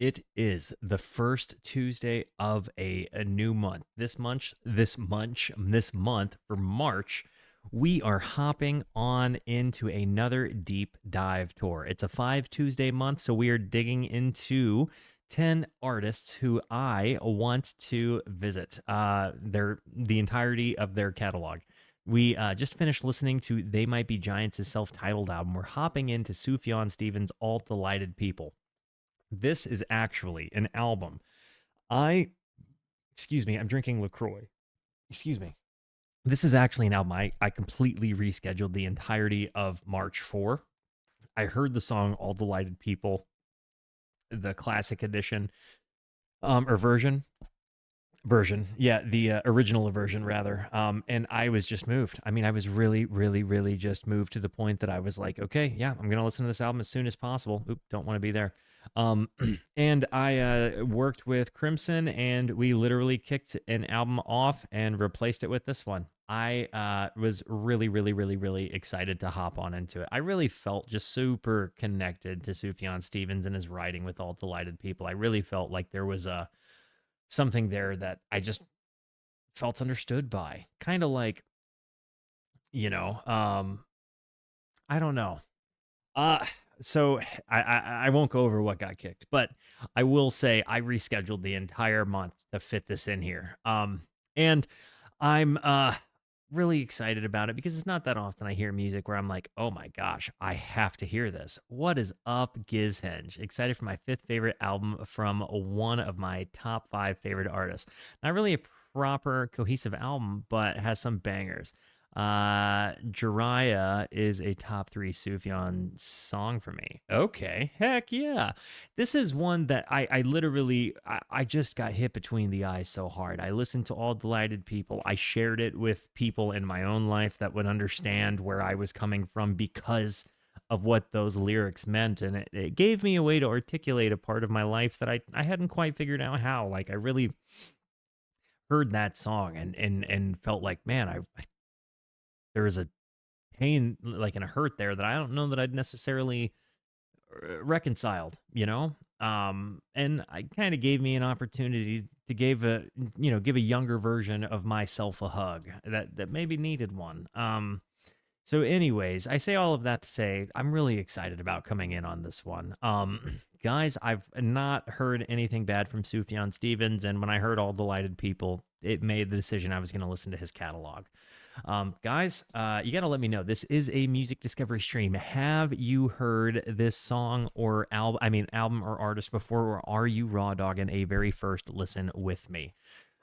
It is the first Tuesday of a new month. This month for March, we are hopping on into another deep dive tour. It's a 5 Tuesday month, so we are digging into 10 artists who I want to visit. The entirety of their catalog. We just finished listening to They Might Be Giants' self-titled album. We're hopping into Sufjan Stevens' All Delighted People. This is actually an album. Excuse me, I'm drinking LaCroix. Excuse me. This is actually an album I completely rescheduled the entirety of March for. I heard the song All Delighted People, the classic edition, or version. Yeah, the original version rather. And I was just moved. I mean, I was really, really, really just moved to the point that I was like, okay, yeah, I'm gonna listen to this album as soon as possible. Oop, don't want to be there. Um, and I worked with Crimson, and we literally kicked an album off and replaced it with this one. I was really, really, really, really excited to hop on into it. I really felt just super connected to Sufjan Stevens and his writing with All Delighted People. I really felt like there was a something there that I just felt understood by. Kind of like, you know, I don't know. Uh so I won't go over what got kicked, but I will say I rescheduled the entire month to fit this in here. And I'm really excited about it because it's not that often I hear music where I'm like, oh my gosh, I have to hear this. What is up, Gizhenge? Excited for my fifth favorite album from one of my top five favorite artists. Not really a proper cohesive album, but has some bangers. Djohariah is a top three Sufjan song for me. Okay, heck yeah. This is one that I literally, I just got hit between the eyes so hard. I listened to All Delighted People. I shared it with people in my own life that would understand where I was coming from because of what those lyrics meant. And it gave me a way to articulate a part of my life that I hadn't quite figured out how. Like, I really heard that song and felt like, man, there was a pain, like, and a hurt there that I don't know that I'd necessarily reconciled, you know? And I kind of gave me an opportunity to give a younger version of myself a hug that maybe needed one. So anyways, I say all of that to say I'm really excited about coming in on this one. Guys, I've not heard anything bad from Sufjan Stevens, and when I heard All Delighted People, it made the decision I was going to listen to his catalog. Guys, you got to let me know. This is a music discovery stream. Have you heard this song or album or artist before, or are you raw dogging a very first listen with me?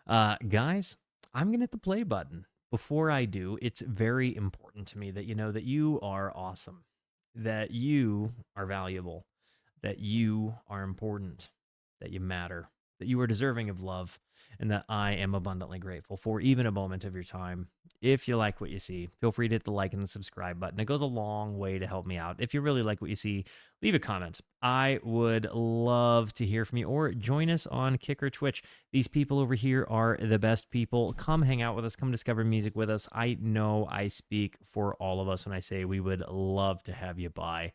Guys, I'm gonna hit the play button. Before I do, it's very important to me that you know that you are awesome, that you are valuable, that you are important, that you matter, that you are deserving of love, and that I am abundantly grateful for even a moment of your time. If you like what you see, feel free to hit the like and the subscribe button. It goes a long way to help me out. If you really like what you see, leave a comment. I would love to hear from you, or join us on Kick or Twitch. These people over here are the best people. Come hang out with us. Come discover music with us. I know I speak for all of us when I say we would love to have you by.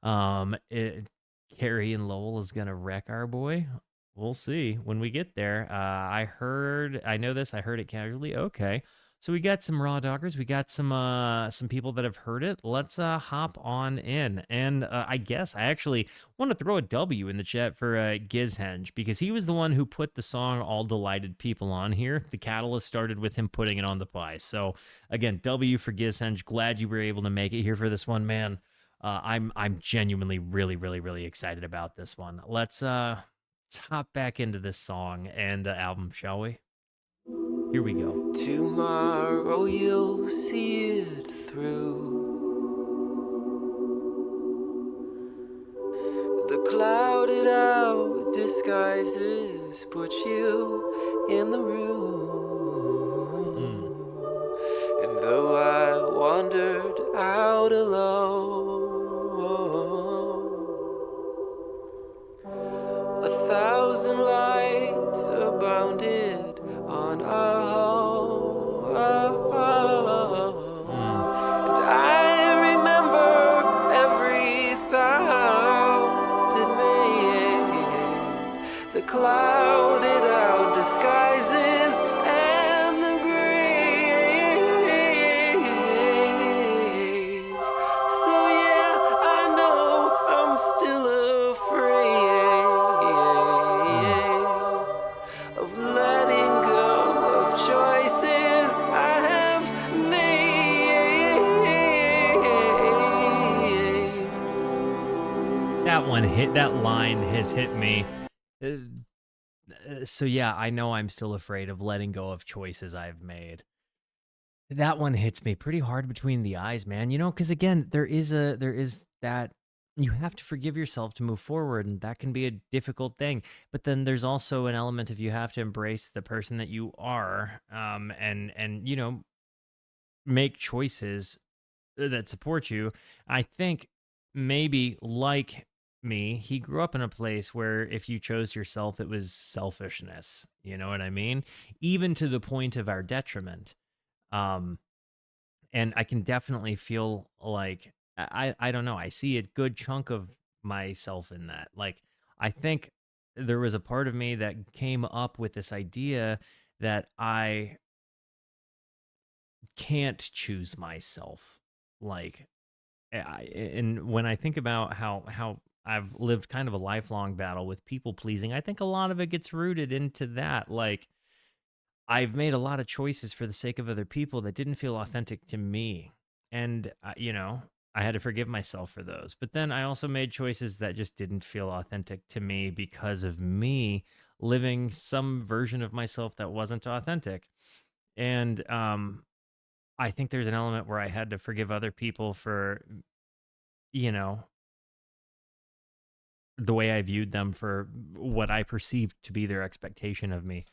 Carrie and Lowell is going to wreck our boy. We'll see when we get there. I heard it casually. Okay. So we got some raw doggers. We got some people that have heard it. Let's hop on in. And I guess I actually want to throw a W in the chat for Gizhenge, because he was the one who put the song All Delighted People on here. The catalyst started with him putting it on the pie. So again, W for Gizhenge. Glad you were able to make it here for this one, man. I'm genuinely really, really, really excited about this one. Let's hop back into this song and album, shall we? Here we go. Tomorrow you'll see it through. The clouded out disguises put you in the room. And though I wandered out alone, 1,000 lights abounded on our home. And I remember every sound it made. clouded out disguises and the grave. So yeah, I know I'm still afraid of letting go of choices I have made. That line has hit me. So yeah, I know I'm still afraid of letting go of choices I've made. That one hits me pretty hard between the eyes, man. Because again, there is that you have to forgive yourself to move forward, and that can be a difficult thing. But then there's also an element of you have to embrace the person that you are, and make choices that support you. I think maybe like me, he grew up in a place where if you chose yourself, it was selfishness. You know what I mean? Even to the point of our detriment. Um, and I can definitely feel like I don't know. I see a good chunk of myself in that. Like I think there was a part of me that came up with this idea that I can't choose myself. Like and when I think about how I've lived kind of a lifelong battle with people pleasing, I think a lot of it gets rooted into that. Like I've made a lot of choices for the sake of other people that didn't feel authentic to me. And, I had to forgive myself for those. But then I also made choices that just didn't feel authentic to me because of me living some version of myself that wasn't authentic. And I think there's an element where I had to forgive other people for, you know, the way I viewed them for what I perceived to be their expectation of me.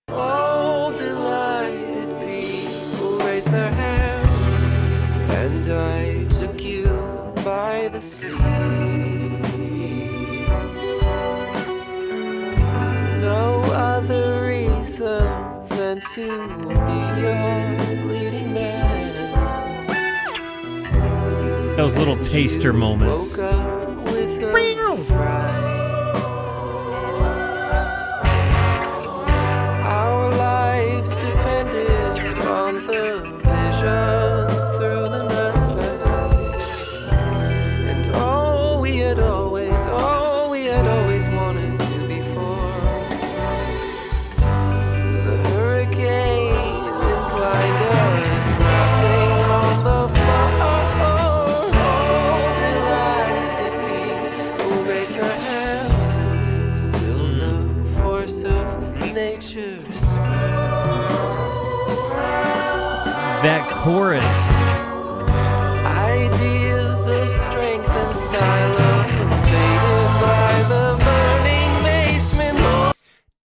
All delighted people raise their hands, and I took you by the sleeve. No other reason than to be your leading man. Those little taster moments. Woke up with a fright. Our lives depended on the visions through the night, and all we had always wanted to be for. The hurricane inclined us, rapping on the floor. All delighted people raise their hands. Still the force of nature spurs. That chorus. Ideas of strength and style invaded by the burning basement.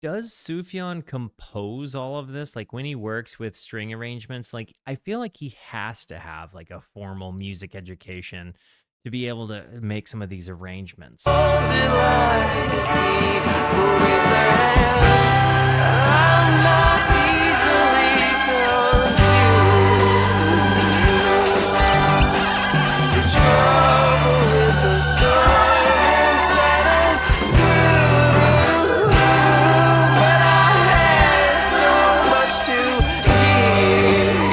Does Sufjan compose all of this? Like when he works with string arrangements, like I feel like he has to have like a formal music education to be able to make some of these arrangements. All delighted people raise their hands. I'm not easily confused. The trouble with the storm inside us grew, but I had so much to give.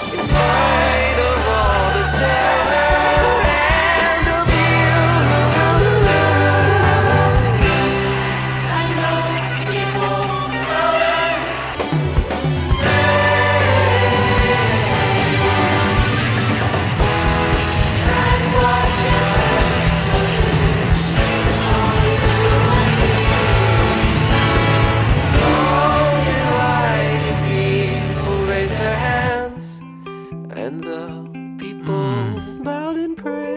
In spite of all the terror and abuse, I know people all delighted people raise their hands, and the people bowed and prayed.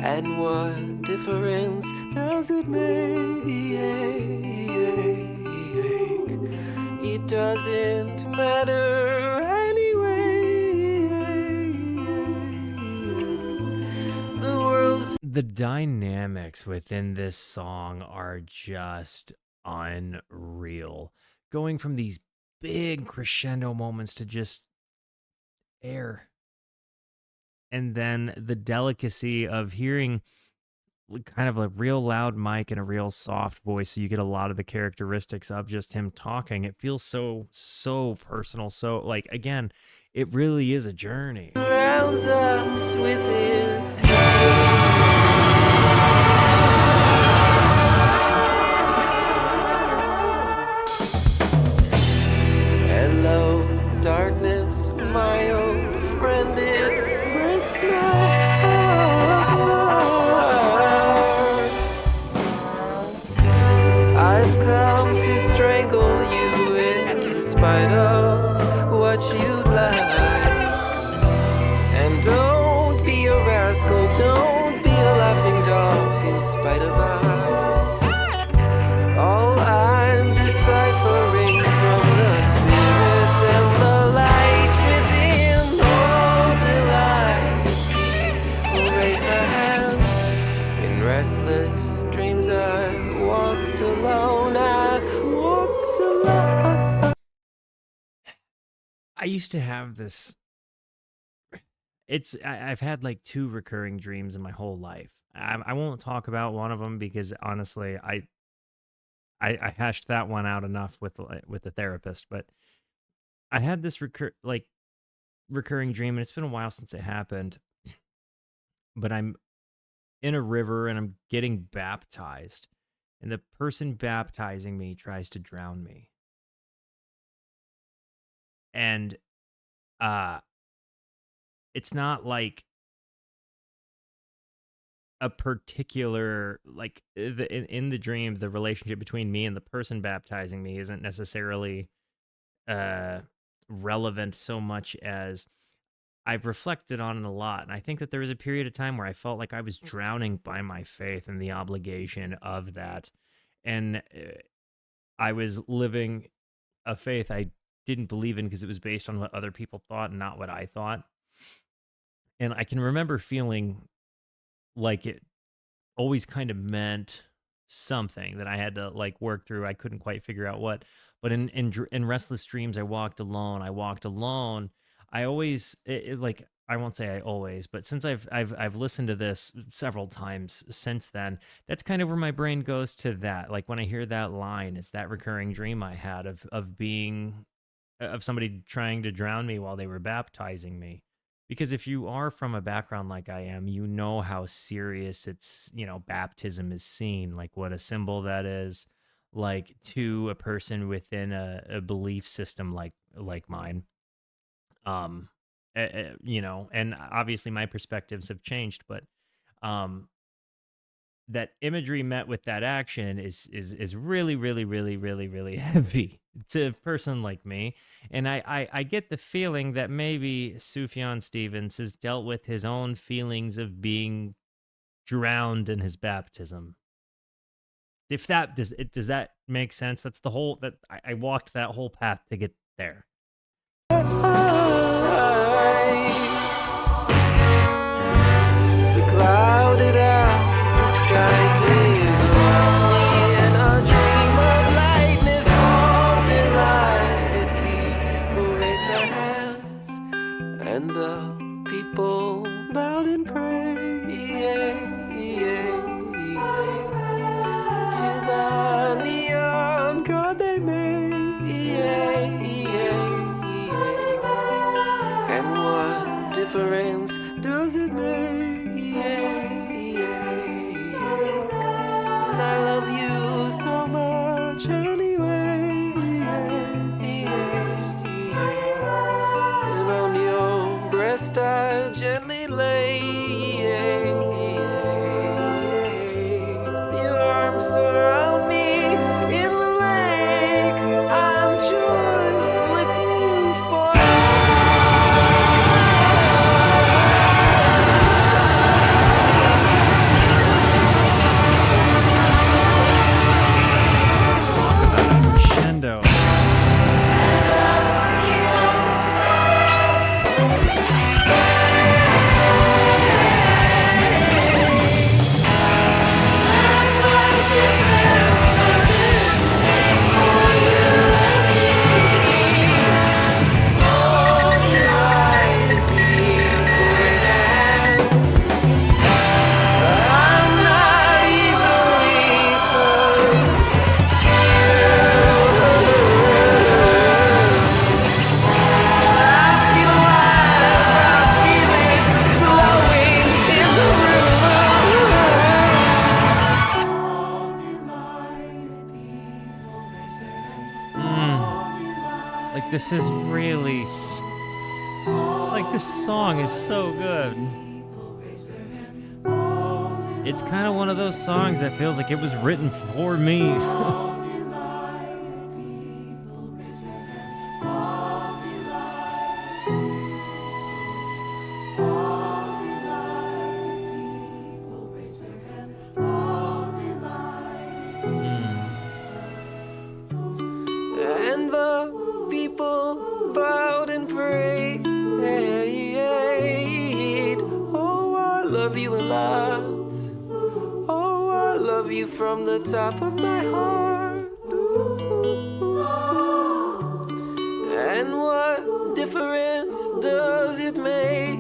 And what difference does it make? It doesn't matter anyway. The world's The dynamics within this song are just unreal. Going from these big crescendo moments to just air. and then the delicacy of hearing kind of a real loud mic and a real soft voice, so you get a lot of the characteristics of just him talking. It feels so personal. So like again, it really is a journey. Surrounds us with its hello, darkness, my old friend, it breaks my heart. I've come to strangle you in spite of what you'd like. And don't be a rascal, don't be a laughing dog in spite of us. All I'm deciphering from the spirits and the light within, all the light will raise their hands. In restless dreams I walked alone, I used to have this. I've had like two recurring dreams in my whole life. I won't talk about one of them because honestly, I hashed that one out enough with the therapist. But I had this recurring dream, and it's been a while since it happened. But I'm in a river and I'm getting baptized, and the person baptizing me tries to drown me, and it's not like a particular in the dream, the relationship between me and the person baptizing me isn't necessarily uh relevant so much as I've reflected on it a lot. And I think that there was a period of time where I felt like I was drowning by my faith and the obligation of that. And I was living a faith I didn't believe in because it was based on what other people thought and not what I thought. And I can remember feeling like it always kind of meant something that I had to like work through. I couldn't quite figure out what. But in restless dreams, I walked alone. I always like I won't say I always, but since I've listened to this several times since then, that's kind of where my brain goes to that. Like when I hear that line, it's that recurring dream I had of being of somebody trying to drown me while they were baptizing me. Because if you are from a background like I am, you know how serious baptism is seen, like what a symbol that is, like to a person within a belief system like mine. Um, and obviously my perspectives have changed, but um, that imagery met with that action is really really really really really heavy to a person like me. And I get the feeling that maybe Sufjan Stevens has dealt with his own feelings of being drowned in his baptism. If that does that make sense? That's the whole that I walked that whole path to get there. the clouded out sky seems left me in a dream of lightness. All delighted people raise their hands, and the people bowed and prayed to the neon god they made. And what difference does it make? I love you so much anyway. And on your breast I gently lay. Your arms surround me in the lake. I'm joined with you Crescendo. This is really like this song is so good. It's kind of one of those songs that feels like it was written for me. And the people bowed and prayed. Oh, I love you a lot. Oh, I love you from the top of my heart. And what difference does it make?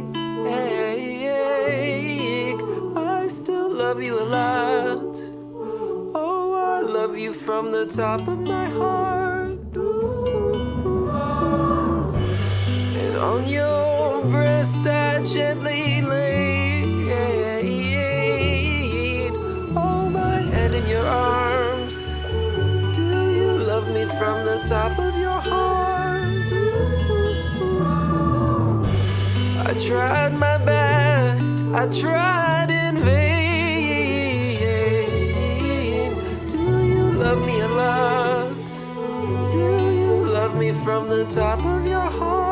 I still love you a lot. Oh, I love you from the top of my heart. And on your breast I gently laid. Hold my head in your arms. Do you love me from the top of your heart? I tried my best, I tried in vain. Do you love me a lot? Do you love me from the top of your heart?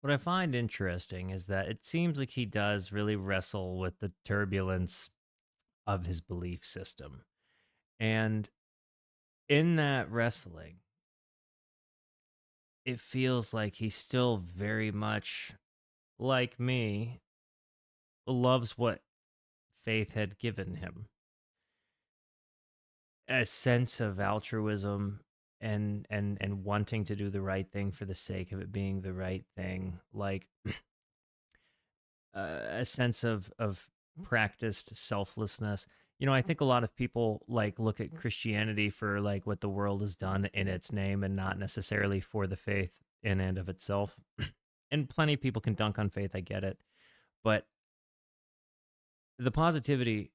What I find interesting is that it seems like he does really wrestle with the turbulence of his belief system. And in that wrestling, it feels like he still very much, like me, loves what faith had given him. A sense of altruism and wanting to do the right thing for the sake of it being the right thing, like a sense of practiced selflessness. I think a lot of people like look at Christianity for like what the world has done in its name and not necessarily for the faith in and of itself. And plenty of people can dunk on faith, I get it. But the positivity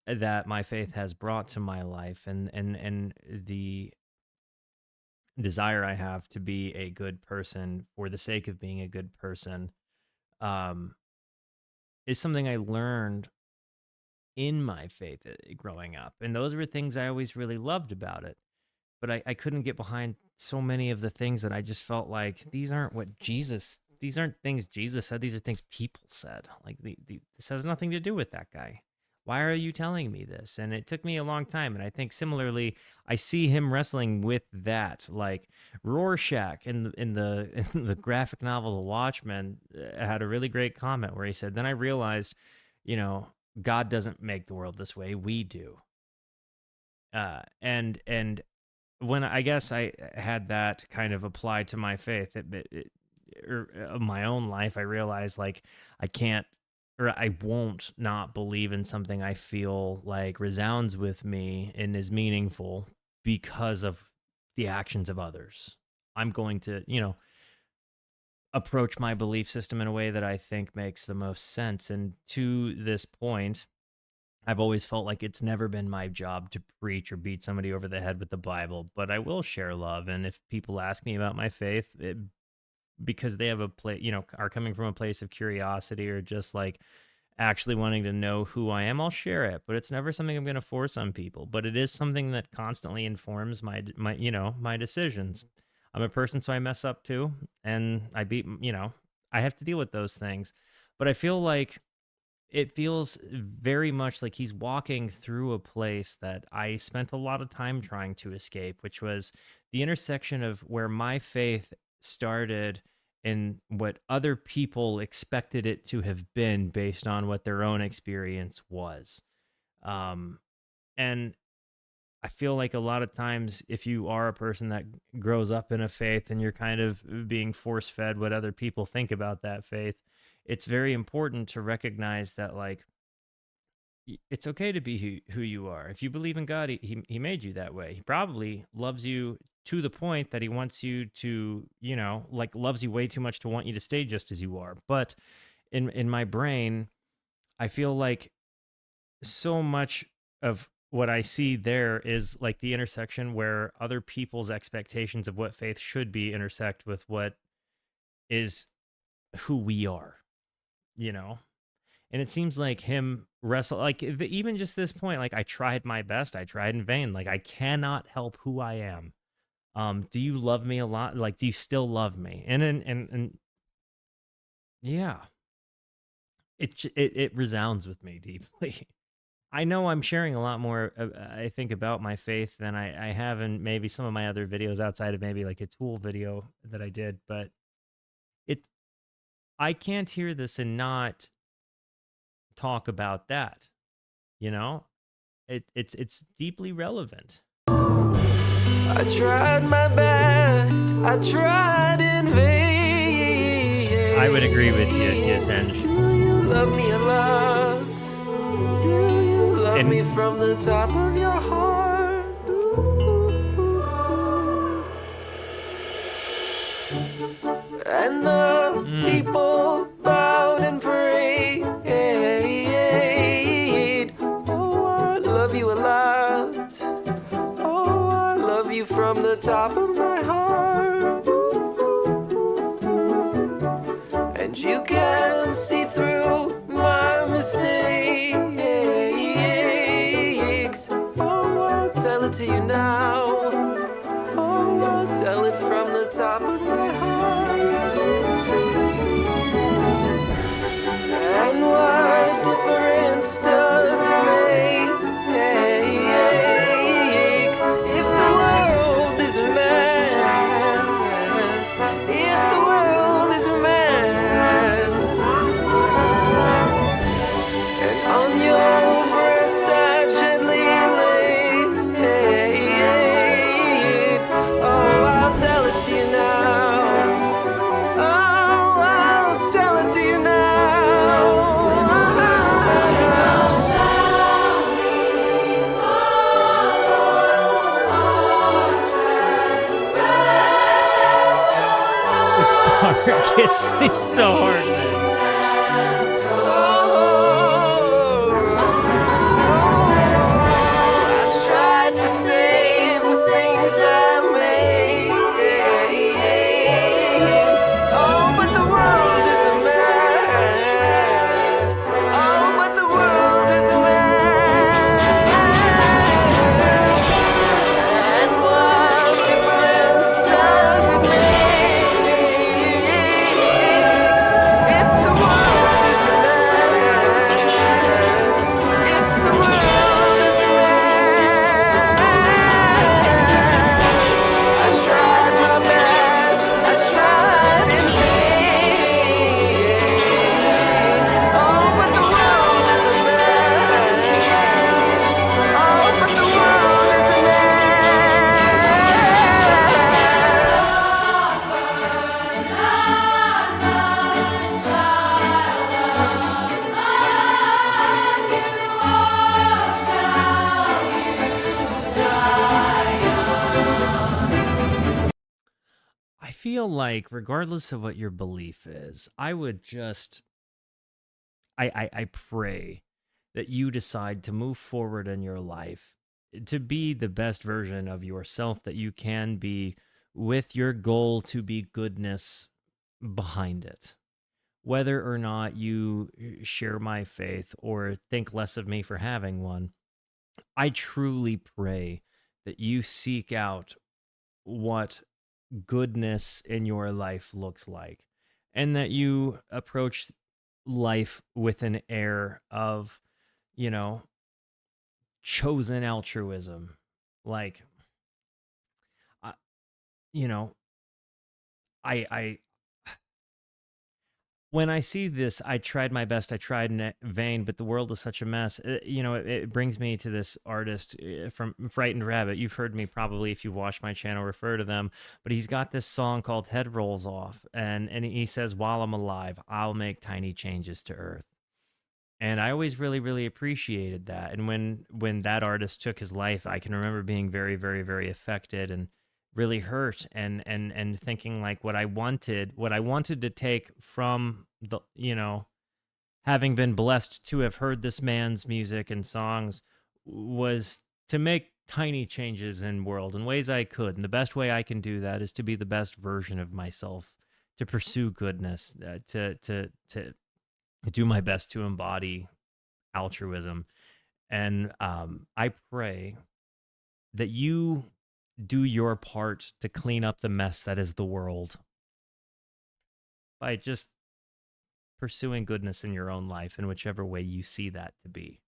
that my faith has brought to my life and the desire I have to be a good person for the sake of being a good person um, is something I learned in my faith growing up. And those were things I always really loved about it. But I couldn't get behind so many of the things that I just felt like these aren't things Jesus said. These are things people said. Like, this has nothing to do with that guy. Why are you telling me this? And it took me a long time. And I think similarly, I see him wrestling with that. Like Rorschach in the graphic novel The Watchmen had a really great comment where he said, "Then I realized, God doesn't make the world this way. We do." And when I guess I had that kind of applied to my faith, or my own life, I realized like I can't or I won't not believe in something I feel like resounds with me and is meaningful because of the actions of others. I'm going to, approach my belief system in a way that I think makes the most sense. And to this point, I've always felt like it's never been my job to preach or beat somebody over the head with the Bible, but I will share love. And if people ask me about my faith, because they have a place, are coming from a place of curiosity or just like actually wanting to know who I am, I'll share it. But it's never something I'm going to force on people. But it is something that constantly informs my decisions. I'm a person, so I mess up too, and I have to deal with those things. But I feel like it feels very much like he's walking through a place that I spent a lot of time trying to escape, which was the intersection of where my faith started and what other people expected it to have been based on what their own experience was. Um, and I feel like a lot of times, if you are a person that grows up in a faith and you're kind of being force fed what other people think about that faith, it's very important to recognize that, like, it's okay to be who you are. If you believe in God, he made you that way. He probably loves you to the point that he wants you to, like, loves you way too much to want you to stay just as you are. But in my brain, I feel like so much of what I see there is like the intersection where other people's expectations of what faith should be intersect with what is who we are, you know? And it seems like him wrestle like even just this point, like I tried my best, I tried in vain. Like I cannot help who I am. Do you love me a lot? Like, do you still love me? And yeah, it resounds with me deeply. I know I'm sharing a lot more, I think, about my faith than I have in maybe some of my other videos outside of maybe like a Tool video that I did, but it I can't hear this and not talk about that. You know, it's deeply relevant. I tried my best, I tried in vain. I would agree with you, Gizenge. Do you love me a lot? Do you love me from the top of your heart? And the people bowed and prayed. Oh, I love you a lot. Oh, I love you from the top of my heart. And you can see through my mistakes. Oh, I'll tell it to you now. Oh, I'll tell it from the top of my heart. And what difference does it make if the world is a mess? If the world is a mess. And on your breast I gently laid. Oh, I'll tell it to you now. Oh, I'll tell it to you now. This part gets me so hard, man. I tried to save the things I made. Oh, but the world is a mess. Oh, but the world is a mess. And what difference does it make if the world is a mess? If the world is a mess. I tried my best, I tried in vain. Oh, but the world is a mess. Oh, but the world is a I feel like regardless of what your belief is, I would just I pray that you decide to move forward in your life to be the best version of yourself that you can be, with your goal to be goodness behind it. Whether or not you share my faith or think less of me for having one, I truly pray that you seek out what goodness in your life looks like, and that you approach life with an air of, you know, chosen altruism. Like, I, you know, I when I see this, I tried my best, I tried in vain, but the world is such a mess. It brings me to this artist from Frightened Rabbit. You've heard me probably, if you've watched my channel, refer to them, but he's got this song called Head Rolls Off, and he says, while I'm alive, I'll make tiny changes to Earth. And I always really, really appreciated that. And when that artist took his life, I can remember being very, very, very affected and really hurt, and thinking like what I wanted to take from having been blessed to have heard this man's music and songs was to make tiny changes in world in ways I could. And the best way I can do that is to be the best version of myself, to pursue goodness, to do my best to embody altruism. And I pray that you do your part to clean up the mess that is the world by just pursuing goodness in your own life in whichever way you see that to be.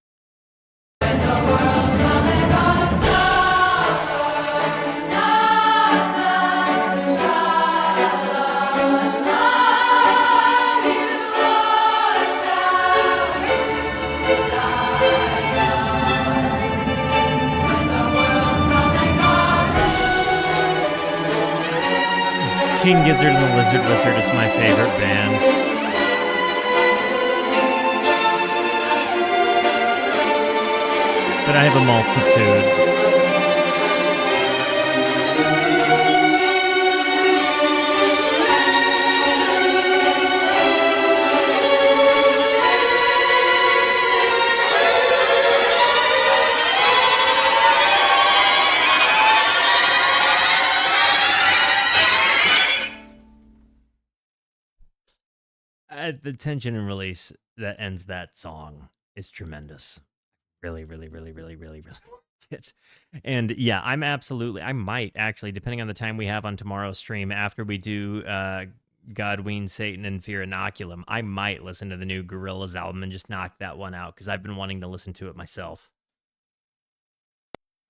King Gizzard and the Lizard Wizard is my favorite band. But I have a multitude. The tension and release that ends that song is tremendous. Really, really, really, really, really, really liked it. And yeah, I might actually, depending on the time we have on tomorrow's stream, after we do Godween, Satan, and Fear Inoculum, I might listen to the new Gorillaz album and just knock that one out, because I've been wanting to listen to it myself.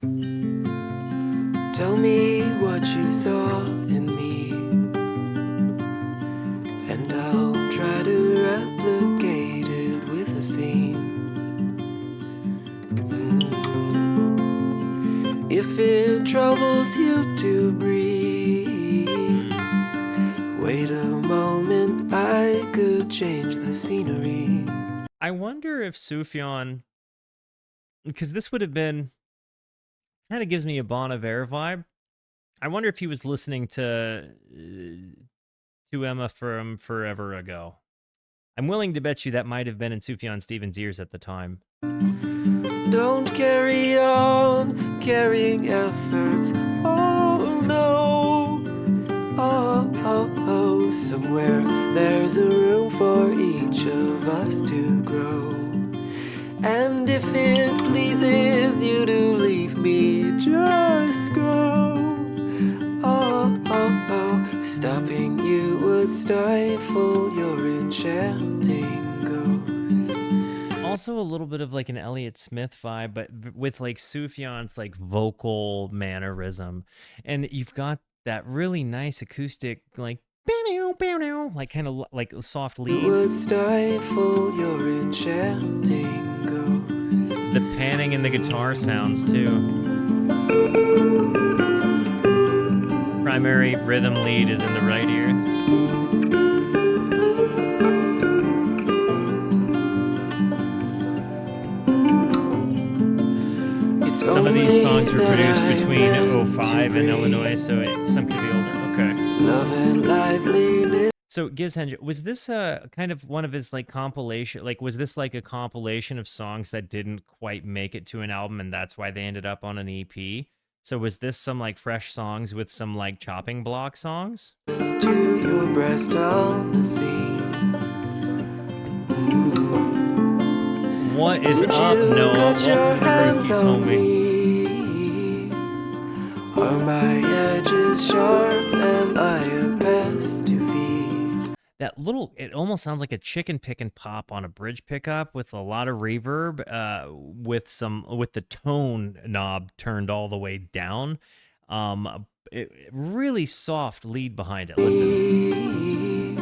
Tell me what you saw in me, and I'll try to replicate it with a scene. If it troubles you to breathe, wait a moment, I could change the scenery. I wonder if Sufjan, because this would have been, kind of gives me a Bon Iver vibe. I wonder if he was listening to Emma from forever ago. I'm willing to bet you that might have been in Sufjan Stevens' ears at the time. Don't carry on carrying efforts. Oh no. Oh, somewhere there's a room for each of us to grow. And if it pleases you to leave me, just go. Stopping you would stifle your enchanting ghost. Also a little bit of like an Elliott Smith vibe, but with like Sufjan's like vocal mannerism. And you've got that really nice acoustic, like kind of like a soft lead. It would stifle your enchanting ghost. The panning in the guitar sounds too. Primary rhythm lead is in the right ear. Some of these songs were produced between 05 and Illinois, so some could be older. Okay. Love and liveliness. So Gizhenge, was this kind of one of his like compilation? Like, was this like a compilation of songs that didn't quite make it to an album, and that's why they ended up on an EP? So was this some like fresh songs with some like chopping block songs? To your breast on the sea. What is up, Noah? Welcome to the Brewskis, homie. Are my edges sharp? Am I a pest to feed? That little, it almost sounds like a chicken pick and pop on a bridge pickup with a lot of reverb, with the tone knob turned all the way down. Really soft lead behind it. Listen.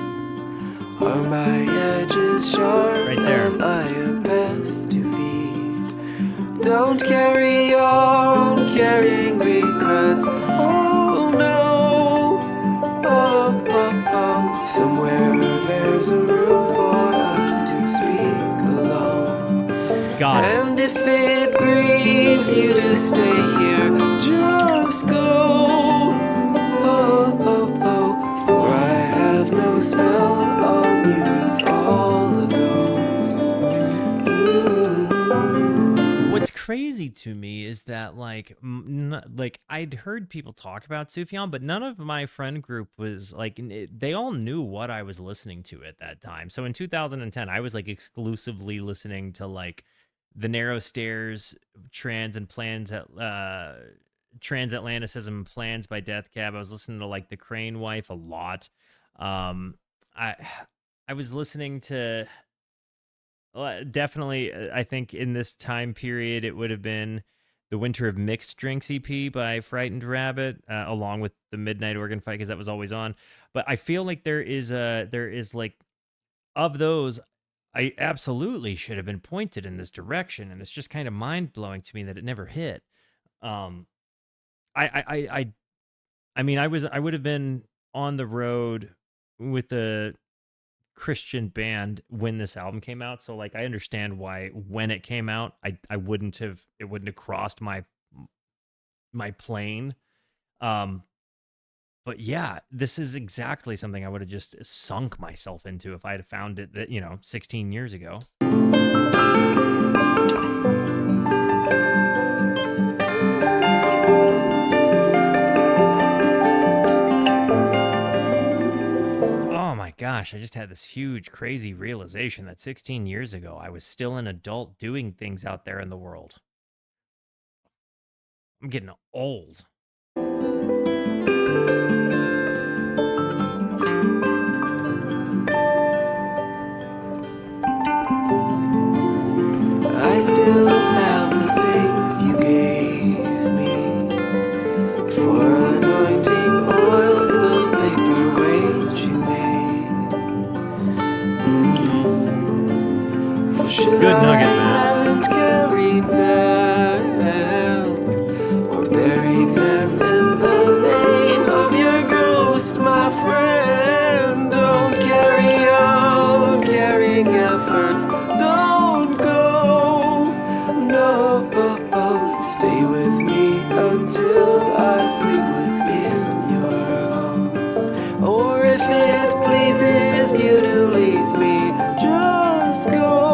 Are my edges sharp? Right there. Am I a pest to feed? Don't carry on carrying regrets. Oh no. Somewhere there's a room for us to speak alone. Got it. And if it grieves you to stay here, just go. For I have no spell on you, it's all a ghost. What's crazy to me is that like like I'd heard people talk about Sufjan, but none of my friend group was like they all knew what I was listening to at that time. So in 2010, I was like exclusively listening to like the Narrow Stairs, Trans and Plans at Transatlanticism, Plans by Death Cab. I was listening to like the Crane Wife a lot. Um, I I was listening to definitely. I think in this time period, it would have been the Winter of Mixed Drinks EP by Frightened Rabbit, along with the Midnight Organ Fight because that was always on. But I feel like there is like of those. I absolutely should have been pointed in this direction, and it's just kind of mind blowing to me that it never hit. Um, I mean, I would have been on the road with a Christian band when this album came out, so like I understand why when it came out, I wouldn't have it wouldn't have crossed my plane. Um, but yeah, this is exactly something I would have just sunk myself into if I had found it that 16 years ago. Oh my gosh, I just had this huge, crazy realization that 16 years ago, I was still an adult doing things out there in the world. I'm getting old. I still have the things you gave me for anointing oils, the paperweight you made. For sure, Good nugget, I man. haven't carried them or buried them in the name of your ghost, my friend. Don't carry on carrying efforts. Don't go, no. Stay with me until I sleep within your halls. Or if it pleases you to leave me, just go.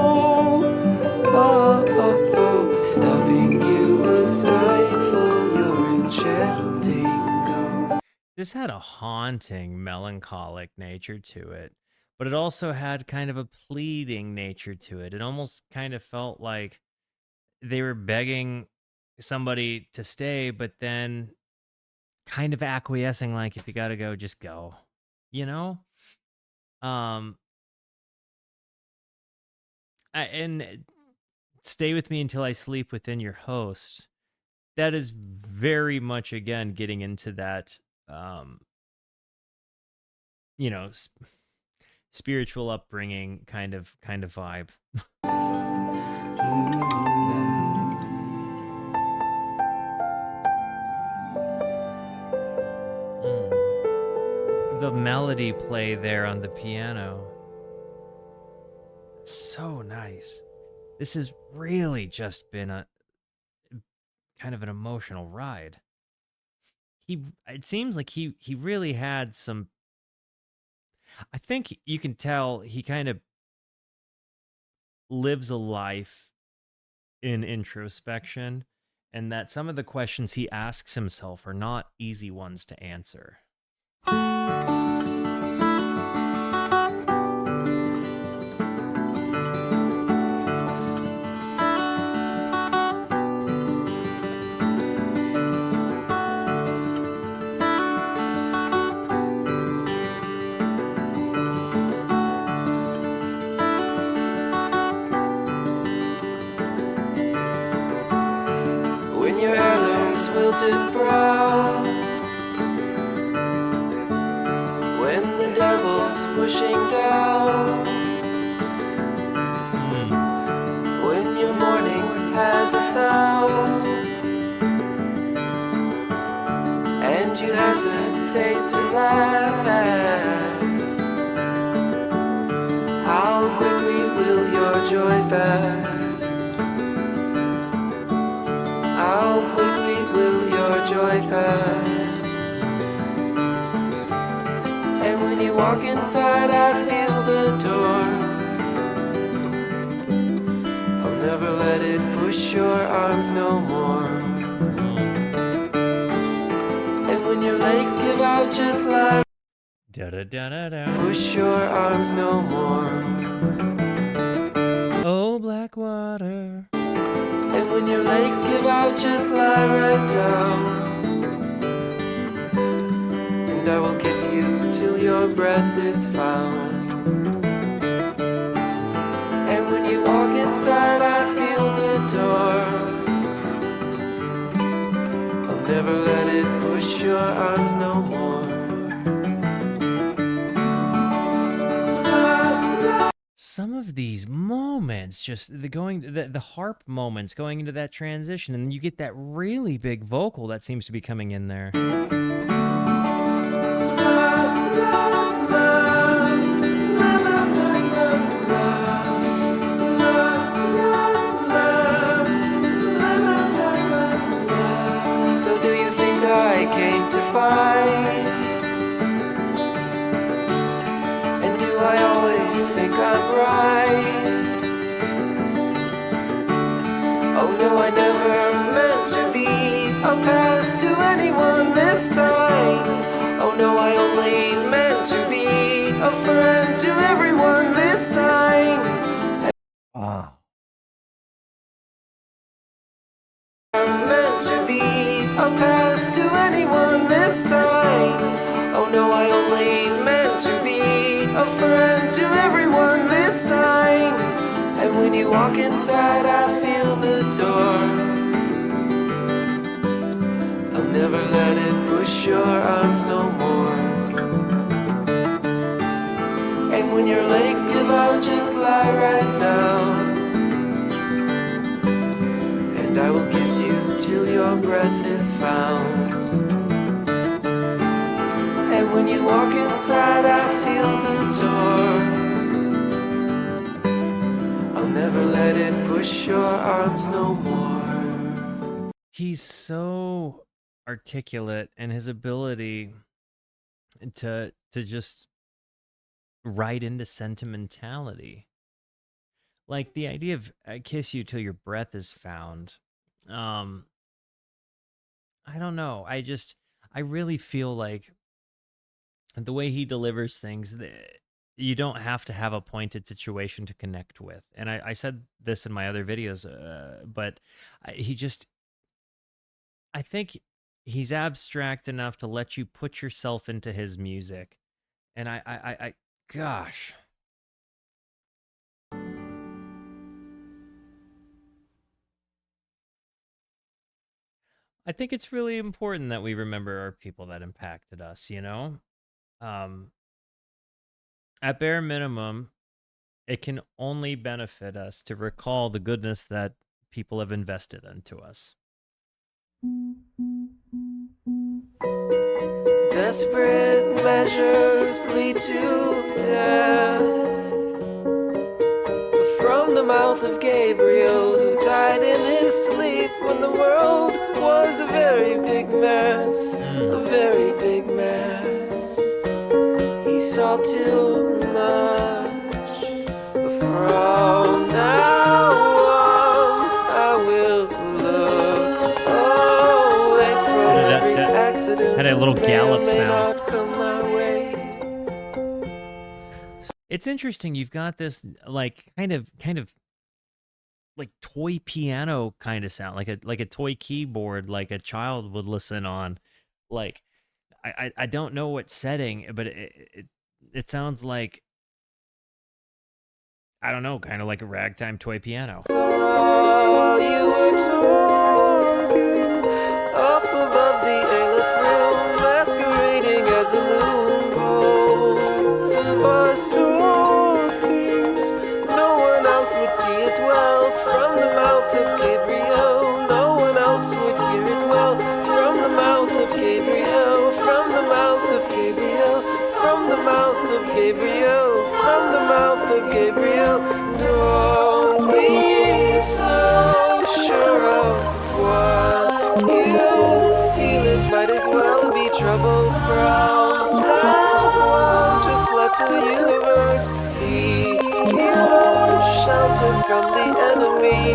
Stopping you would stifle your enchanting ghost. This had a haunting, melancholic nature to it, but it also had kind of a pleading nature to it. It almost kind of felt like they were begging somebody to stay, but then kind of acquiescing, like, if you gotta go, just go, you know? Um, and stay with me until I sleep within your host. That is very much, again, getting into that, um, you know, spiritual upbringing kind of vibe. The melody play there on the piano, so nice. This has really just been a kind of an emotional ride. It seems like he really had some. I think you can tell he kind of lives a life in introspection, and that some of the questions he asks himself are not easy ones to answer. When your heirloom's wilted brown, when the devil's pushing down, when your morning has a sound, and you hesitate to laugh, how quickly will your joy pass? How quickly will your joy pass? And when you walk inside, I feel the door. I'll never let it push your arms arms no more. And when your legs give out, just lie. Push your arms no more. Oh, Blackwater. And when your legs give out, just lie right down. And I will kiss you till your breath is found. And when you walk inside, I feel the door. I'll never let it push your arms no more. Some of these moments, just the harp moments going into that transition, and then you get that really big vocal that seems to be coming in there. So do you think I came to fight? And do I always think I'm right? Oh no, I never meant to be a pest to anyone this time. Oh no, I only meant to be a friend to everyone this time. Ah. Meant to be a pest to anyone this time. Oh no, I only meant to be a friend to everyone this time. And when you walk inside, I feel the door. I'll never let it push your arms no more. And when your legs give out, just lie right down. And I will kiss you till your breath is found. And when you walk inside, I feel the door. I'll never let it push your arms no more. He's so articulate, and his ability to just write into sentimentality. Like the idea of I kiss you till your breath is found. I don't know. I really feel like the way he delivers things, you don't have to have a pointed situation to connect with. And I said this in my other videos, but I think he's abstract enough to let you put yourself into his music. And gosh. I think it's really important that we remember our people that impacted us, you know? At bare minimum, it can only benefit us to recall the goodness that people have invested into us. Desperate measures lead to death. From the mouth of Gabriel, who died in his sleep when the world was a very big mess, a very big mess. He saw too much. From now on, I will look away from every accident. Had a little gallop may sound. not come my way. It's interesting. You've got this like kind of like toy piano kind of sound, like a toy keyboard, like a child would listen on. Like I don't know what setting, but it sounds like, I don't know, kind of like a ragtime toy piano. While you were talking up above the aleph room, masquerading as a loon, both of us saw things no one else would see as well. From the mouth of Gabriel, no one else would hear as well. From the mouth of Gabriel, from the mouth of Gabriel, from the mouth of Gabriel, from the mouth of Gabriel. Don't be so sure of what you feel. It might as well be trouble from now on. Just let the universe be your shelter from the enemy.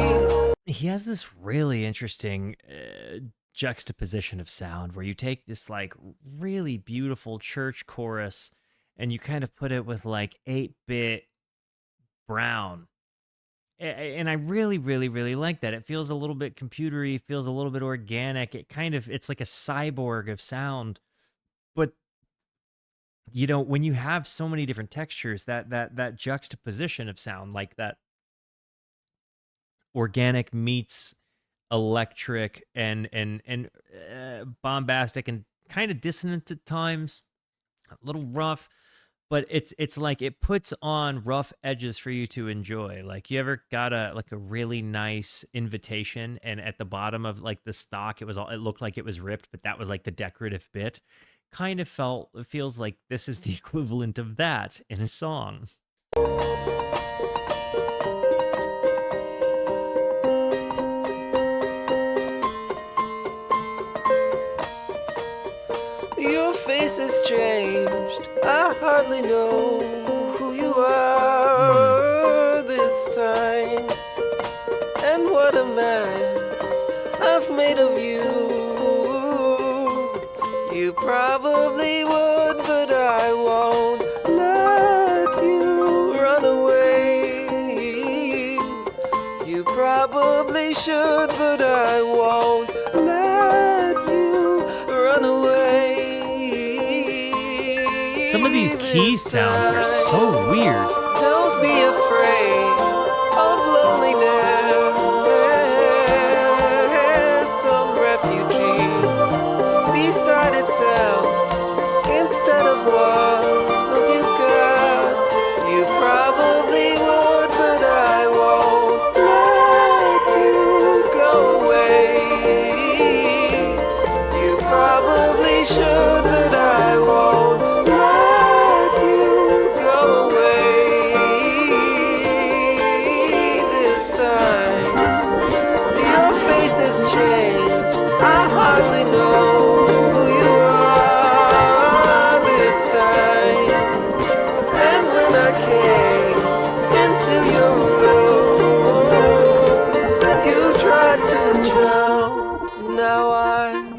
he has this really interesting juxtaposition of sound where you take this like really beautiful church chorus and you kind of put it with like 8-bit brown. And I really, really, really like that. It feels a little bit computery, feels a little bit organic. It's like a cyborg of sound. But when you have so many different textures, that juxtaposition of sound, like that organic meets electric and bombastic and kind of dissonant at times, a little rough, but it's like it puts on rough edges for you to enjoy. Like, you ever got a really nice invitation, and at the bottom of like the stock, it looked like it was ripped, but that was like the decorative bit. Kind of it feels like this is the equivalent of that in a song. Your face has changed. I hardly know who you are this time. And what a mess I've made of you. You probably would, but I won't let you run away. You probably should, but I won't let you run away. Some of these key sounds are so weird. Don't be afraid of loneliness. Some refugee beside itself instead of what you've got. You probably would, but I won't let you go away. You probably should, but I won't let you go away this time. Your face has changed. I hardly know who you are this time. And when I came into your room, you tried to drown. Now I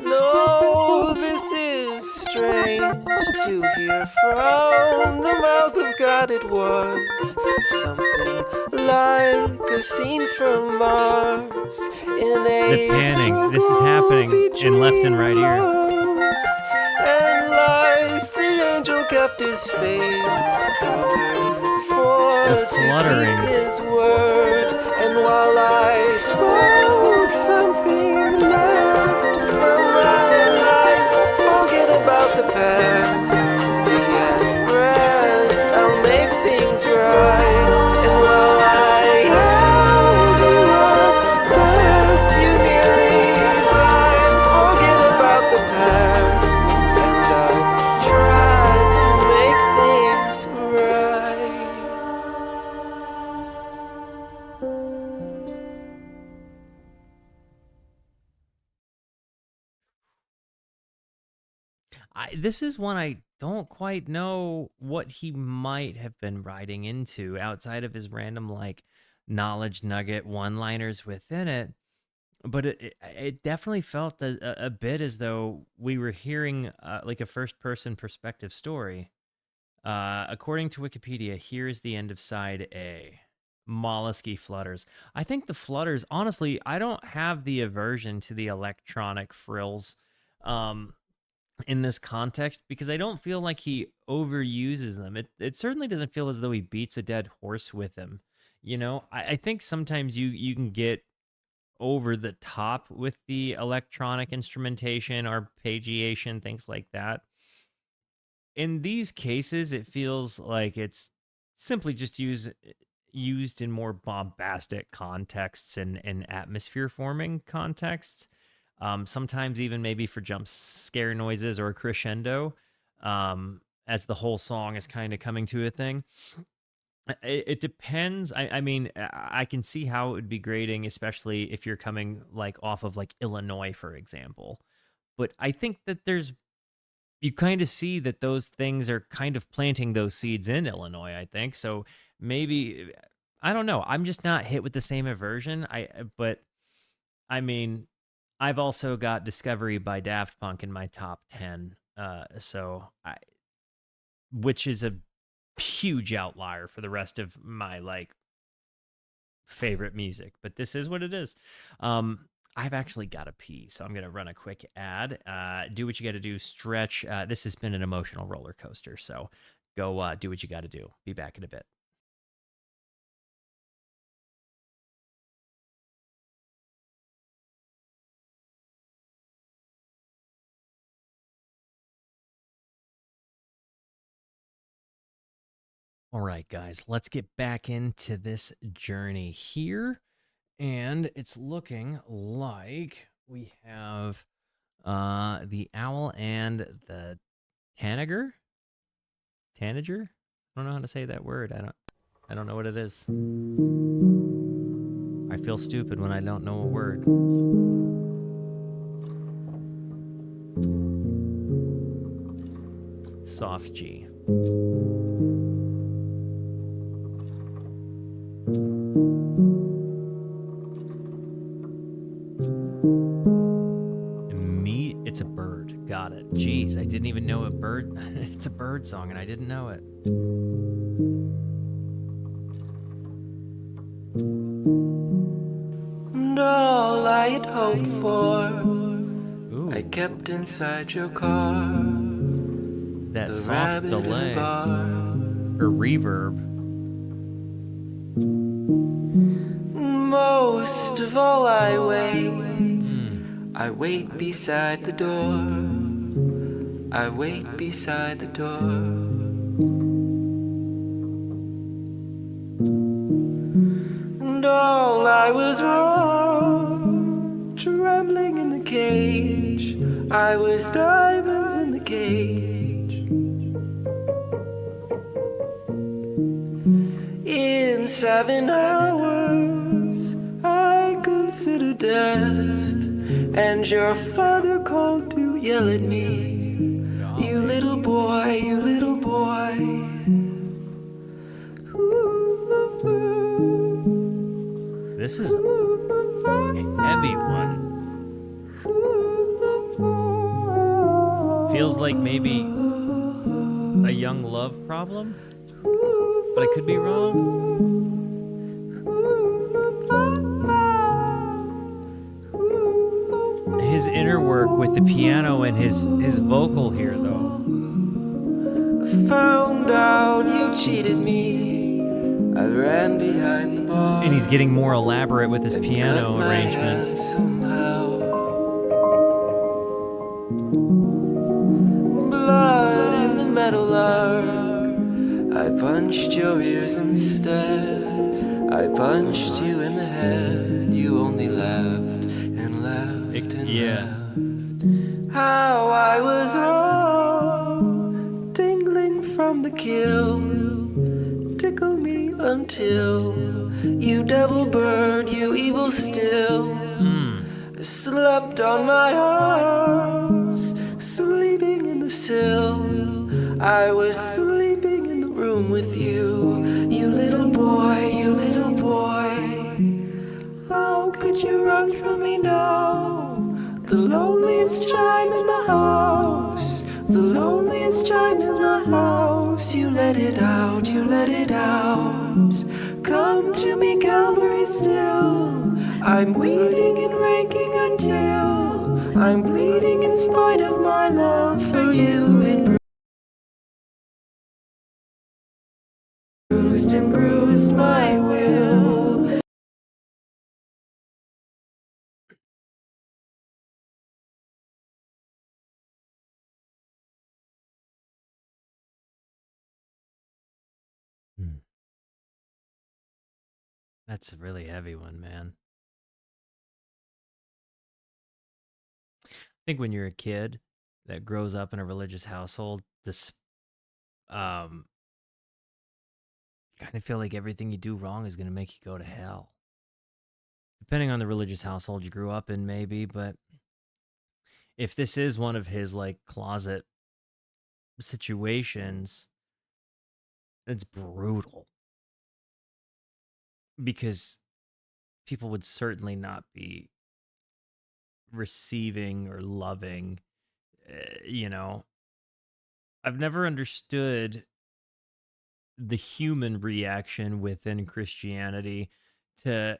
know this is strange to hear from the mouth of God. It was something like a scene from Mars in a The panning, this is happening in left and right ear. and lies the angel kept his face covered for The to fluttering. keep his word. And while I spoke, something left from my life. Forget about the past, be at rest, I'll make things right. And while I held you up past, you nearly died. Forget about the past, and I'll try to make things right. This is one I don't quite know what he might have been writing into outside of his random like knowledge nugget one-liners within it. But it definitely felt a bit as though we were hearing like a first-person perspective story. According to Wikipedia, here's the end of side A. Mollusky flutters. I think the flutters, honestly, I don't have the aversion to the electronic frills in this context because I don't feel like he overuses them. It certainly doesn't feel as though he beats a dead horse with them. I think sometimes you can get over the top with the electronic instrumentation, arpeggiation, things like that. In these cases, it feels like it's simply just used in more bombastic contexts and atmosphere forming contexts. Sometimes even maybe for jump scare noises or a crescendo, as the whole song is kind of coming to a thing. It depends. I mean, I can see how it would be grating, especially if you're coming like off of like Illinois, for example. But I think that you kind of see that those things are kind of planting those seeds in Illinois, I think. So maybe, I don't know. I'm just not hit with the same aversion. But I mean, I've also got Discovery by Daft Punk in my top 10. Which is a huge outlier for the rest of my like favorite music, but this is what it is. I've actually got to pee, so I'm gonna run a quick ad. Do what you got to do. Stretch. This has been an emotional roller coaster, so go do what you got to do. Be back in a bit. All right, guys, let's get back into this journey here. And it's looking like we have the Owl and the Tanager. Tanager? I don't know how to say that word. I don't know what it is. I feel stupid when I don't know a word. Soft G. It's a bird. Got it. Jeez, I didn't even know a bird. It's a bird song, and I didn't know it. And all I had hoped for, Ooh. I kept inside your car. That soft delay or reverb. Most of all, I wait. I wait beside the door. I wait beside the door. And all I was wrong, trembling in the cage. I was diamonds in the cage. In 7 hours, I consider death. And your father called to yell at me, you little boy, you little boy. This is a heavy one. Feels like maybe a young love problem, but I could be wrong. His inner work with the piano and his vocal here, though. Found out you cheated me. I ran behind the bar. And he's getting more elaborate with his piano arrangement. Blood in the metal arc. I punched your ears instead. I punched you in the head. You only laughed and laughed. How I was wrong, tingling from the kill. Tickle me until you devil bird, you evil still. Slept on my arms, sleeping in the sill. I was sleeping in the room with you, you little boy, you little boy. How could you run from me now? The loneliest chime in the house, the loneliest chime in the house. You let it out, you let it out. Come to me, Calvary, still. I'm weeding and raking until I'm bleeding in spite of my love for you. It bruised and bruised my will. That's a really heavy one, man. I think when you're a kid that grows up in a religious household, this kind of feel like everything you do wrong is going to make you go to hell. Depending on the religious household you grew up in, maybe, but if this is one of his like closet situations, it's brutal. Because people would certainly not be receiving or loving. You know, I've never understood the human reaction within Christianity to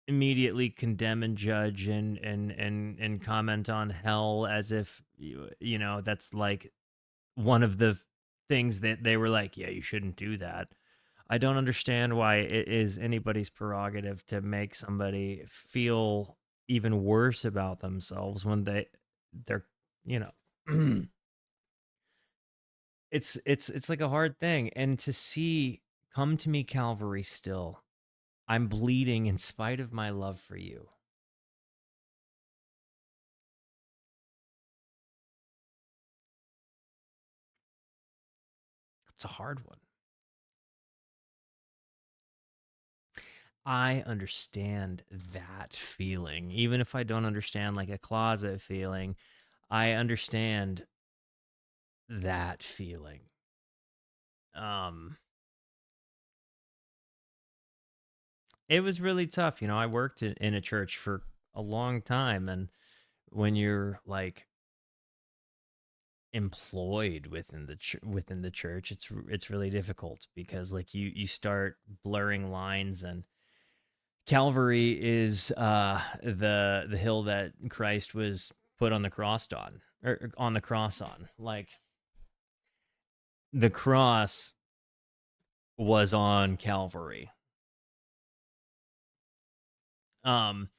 immediately condemn and judge and comment on hell as if you know that's like one of the things that they were like, yeah, you shouldn't do that. I don't understand why it is anybody's prerogative to make somebody feel even worse about themselves when they're you know it's like a hard thing. And to see, come to me Calvary still, I'm bleeding in spite of my love for you. It's a hard one. I understand that feeling. Even if I don't understand like a closet feeling, I understand that feeling. Um it was really tough. You know, I worked in a church for a long time, and when you're like employed within the church, it's really difficult because like you start blurring lines. And Calvary is the hill that Christ was put on the cross on, or on the cross on. Like the cross was on Calvary. Um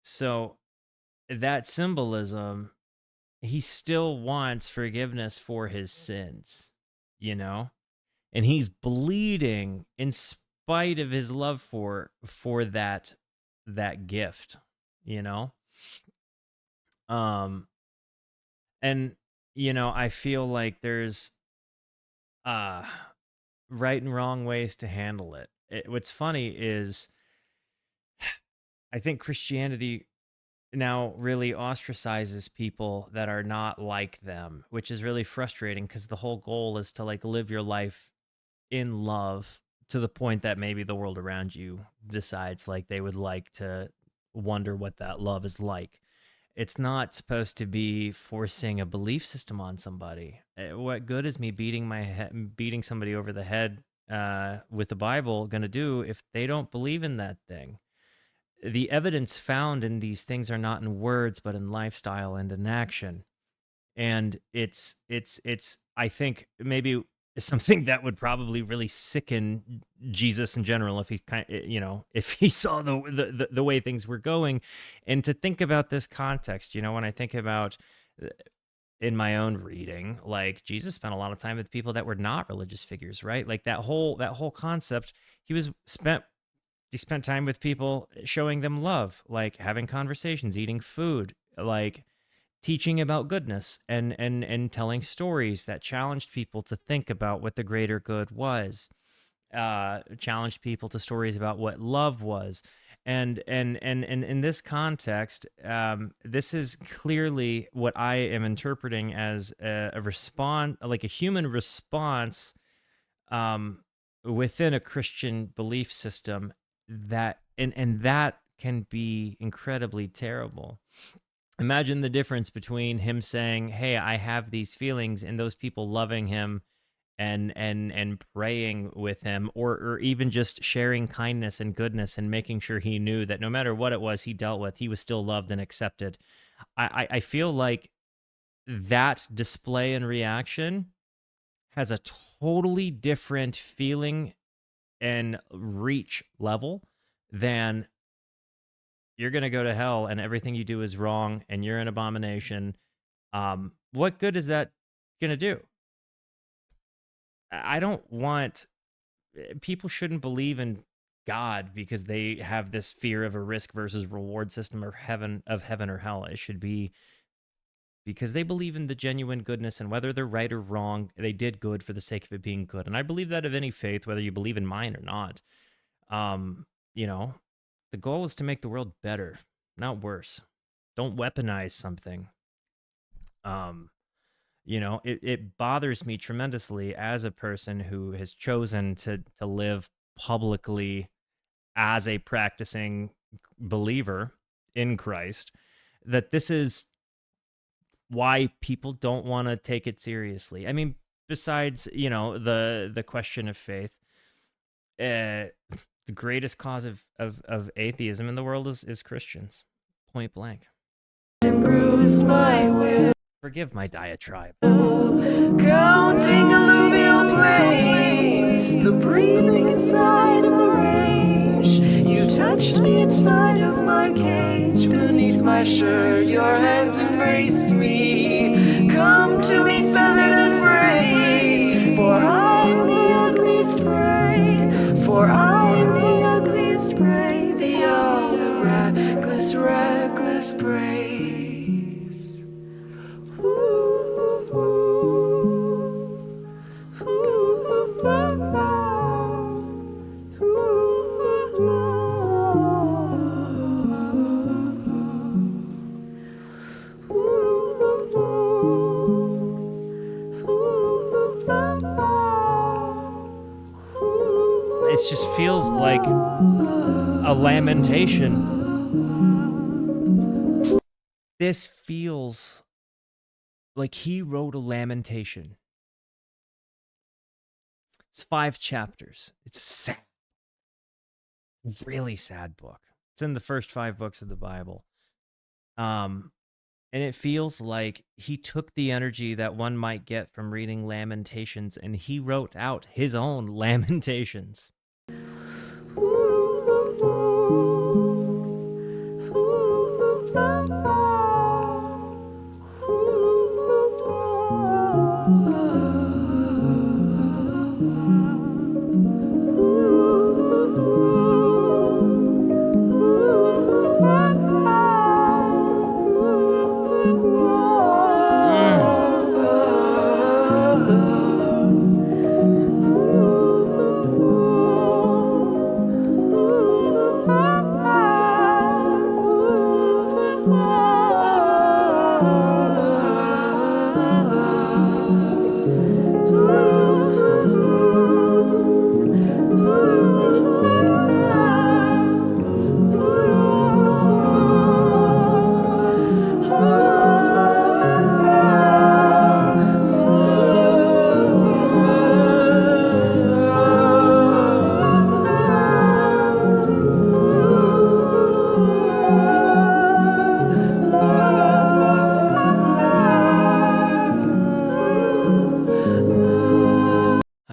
so that symbolism, he still wants forgiveness for his sins, you know? And he's bleeding in spite of his love for that gift, you know? Um and you know, I feel like there's uh right and wrong ways to handle What's funny is I think Christianity now really ostracizes people that are not like them, which is really frustrating because the whole goal is to like live your life in love to the point that maybe the world around you decides like they would like to wonder what that love is like. It's not supposed to be forcing a belief system on somebody. What good is me beating somebody over the head with the Bible going to do if they don't believe in that thing? The evidence found in these things are not in words, but in lifestyle and in action. And it's I think maybe something that would probably really sicken Jesus in general if he if he saw the way things were going. And to think about this context, you know, when I think about in my own reading, like Jesus spent a lot of time with people that were not religious figures, right? Like that whole concept, he spent time with people showing them love, like having conversations, eating food, like teaching about goodness and telling stories that challenged people to think about what the greater good was, challenged people to stories about what love was. And in this context, this is clearly what I am interpreting as a response, like a human response, um, within a Christian belief system, and that can be incredibly terrible. Imagine the difference between him saying, "Hey, I have these feelings," and those people loving him and praying with him, or even just sharing kindness and goodness and making sure he knew that no matter what it was he dealt with, he was still loved and accepted. I feel like that display and reaction has a totally different feeling and reach level than you're going to go to hell and everything you do is wrong and you're an abomination. What good is that going to do? I don't want people shouldn't believe in God because they have this fear of a risk versus reward system or heaven or hell. It should be because they believe in the genuine goodness, and whether they're right or wrong, they did good for the sake of it being good. And I believe that of any faith, whether you believe in mine or not. Um, you know, the goal is to make the world better, not worse. Don't weaponize something. Um, it bothers me tremendously as a person who has chosen to live publicly as a practicing believer in Christ, that this is why people don't want to take it seriously. I mean, besides, the question of faith, the greatest cause of atheism in the world is Christians, point blank. And bruised my will. Forgive my diatribe. Counting alluvial plains, the breathing inside of the range. You touched me inside of my cage. Beneath my shirt, your hands embraced me. Come to me, feathered and frayed. For I am the ugliest prey. For I am the ugliest prey. The owl, the reckless, reckless prey. It just feels like a lamentation. This feels like he wrote a lamentation. It's 5 chapters. It's a sad, really sad book. It's in the first 5 books of the Bible. And it feels like he took the energy that one might get from reading Lamentations and he wrote out his own Lamentations.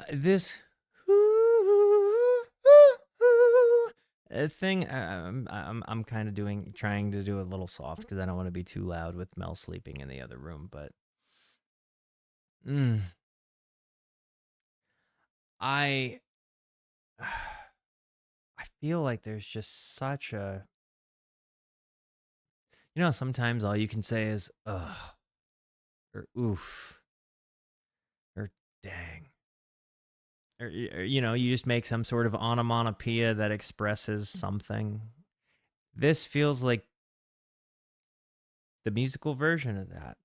This thing, I'm kind of trying to do a little soft because I don't want to be too loud with Mel sleeping in the other room. But I feel like there's just such a, sometimes all you can say is ugh, or oof, or dang. Or, you just make some sort of onomatopoeia that expresses something. This feels like the musical version of that,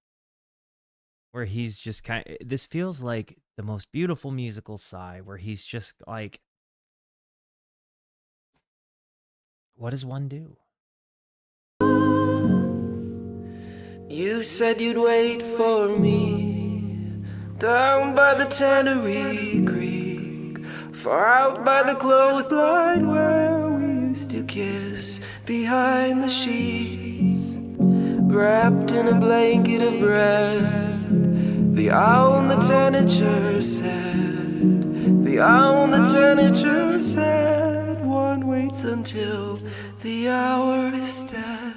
where he's just this feels like the most beautiful musical sigh, where he's just like, what does one do? You said you'd wait for me down by the Tannery Creek, far out by the clothesline where we used to kiss behind the sheets, wrapped in a blanket of red. The owl and the tanager said, the owl and the tanager said, one waits until the hour is dead.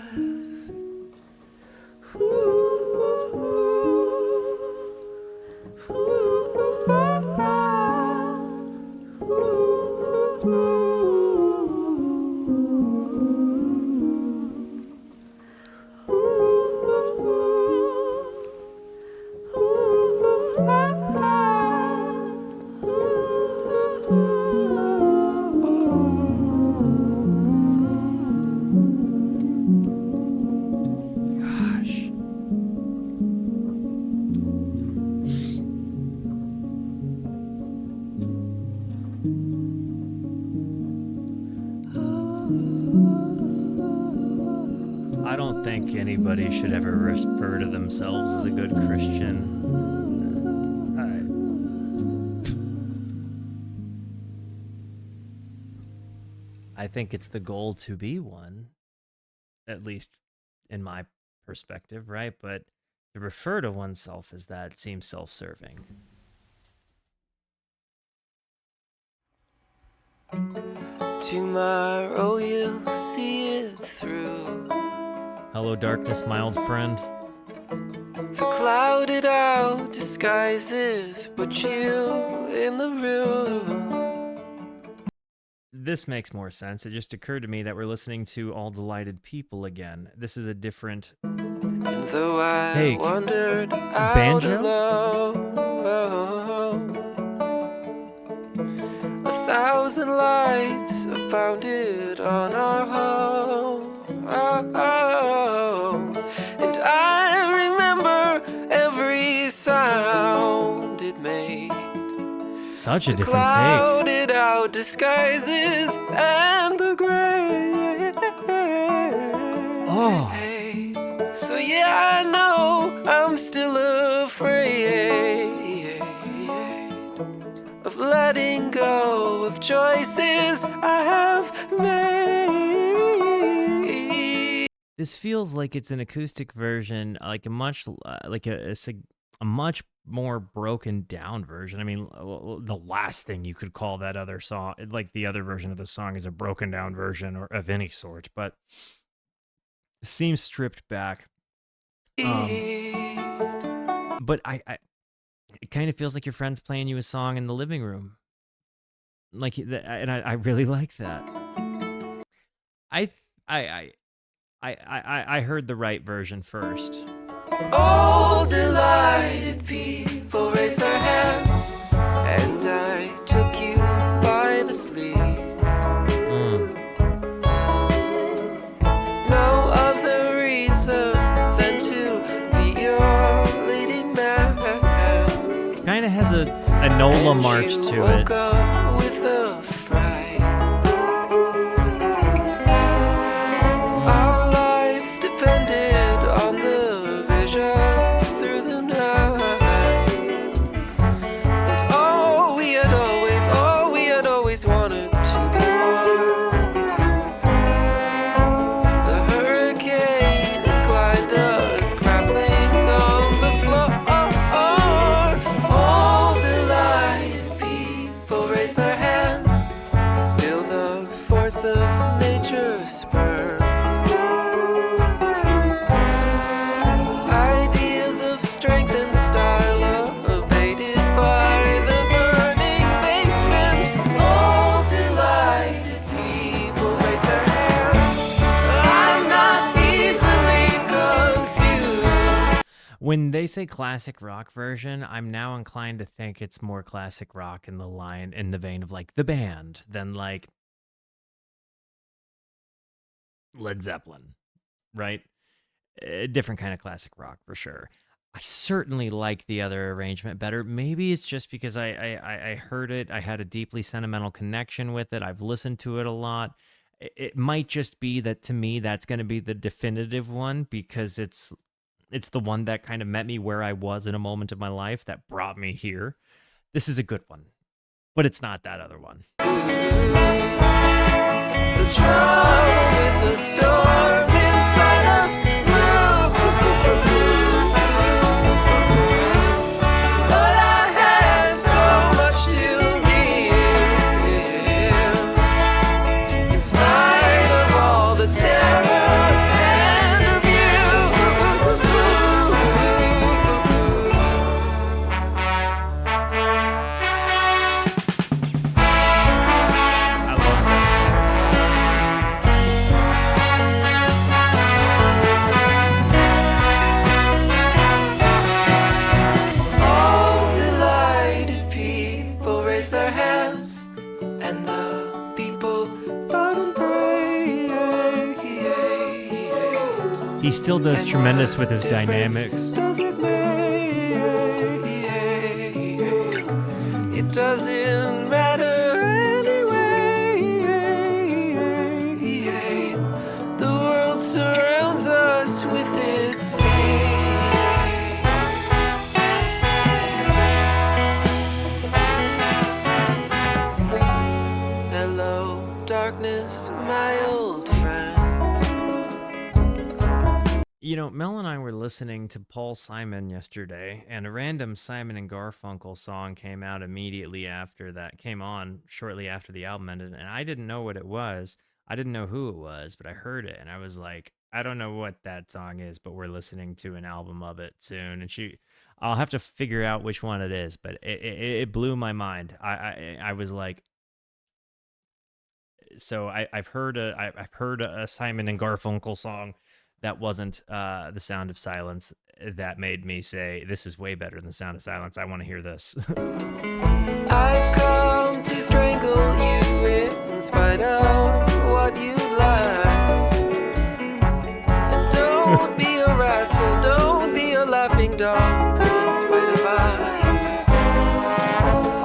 I don't think anybody should ever refer to themselves as a good Christian. I think it's the goal to be one, at least in my perspective, right? But to refer to oneself as that seems self-serving. Tomorrow you'll see it through. Hello, darkness, my old friend. The clouded out disguises put you in the room. This makes more sense. It just occurred to me that we're listening to All Delighted People again. This is a different... And though I Hey, wandered out banjo? alone, 1,000 lights abounded on our home. And I remember every sound it made. Such a The different take. clouded out disguises and the gray. Oh. So yeah, I know I'm still afraid of letting go of choices I have made. This feels like it's an acoustic version, like a much much more broken down version. I mean, the last thing you could call that other song, like the other version of the song, is a broken down version or of any sort, but it seems stripped back. But it kind of feels like your friend's playing you a song in the living room, like, and I really like that. I heard the right version first. All delighted people raised their hands, and I took you by the sleeve. No other reason than to be your leading man. Kind of has a Nola march to it. With a fright. Our lives depended on the visions through the night. And all we had always wanted to be far. The hurricane inclined us, grappling on the floor. All delighted people raise their hands. Still the force of nature spurns. Ideas of strength and style abated by the burning basement. All delighted people raise their hands. I'm not easily confused. When they say classic rock version, I'm now inclined to think it's more classic rock in the vein of like The Band than like Led Zeppelin, right? A different kind of classic rock for sure. I certainly like the other arrangement better. Maybe it's just because I heard it. I had a deeply sentimental connection with it. I've listened to it a lot. It might just be that to me that's going to be the definitive one because it's the one that kind of met me where I was in a moment of my life that brought me here. This is a good one, but it's not that other one. The trouble with the storm inside us. But I had so much to give, in spite of all the terror and I love that. all delighted people raise their hands, and the people bowed and prayed. He still does tremendous with his dynamics. Does it make? It doesn't matter anyway. The world surrounds us. miss my old friend. You know, Mel and I were listening to Paul Simon yesterday, and a random Simon and Garfunkel song came out immediately after that, came on shortly after the album ended, and I didn't know what it was. I didn't know who it was, but I heard it, and I was like, I don't know what that song is, but we're listening to an album of it soon. And I'll have to figure out which one it is, but it blew my mind. I was like, so I've heard a Simon and Garfunkel song that wasn't The Sound of Silence that made me say, this is way better than The Sound of Silence. I want to hear this. I've come to strangle you in spite of what you'd like. And don't be a rascal, don't be a laughing dog in spite of us.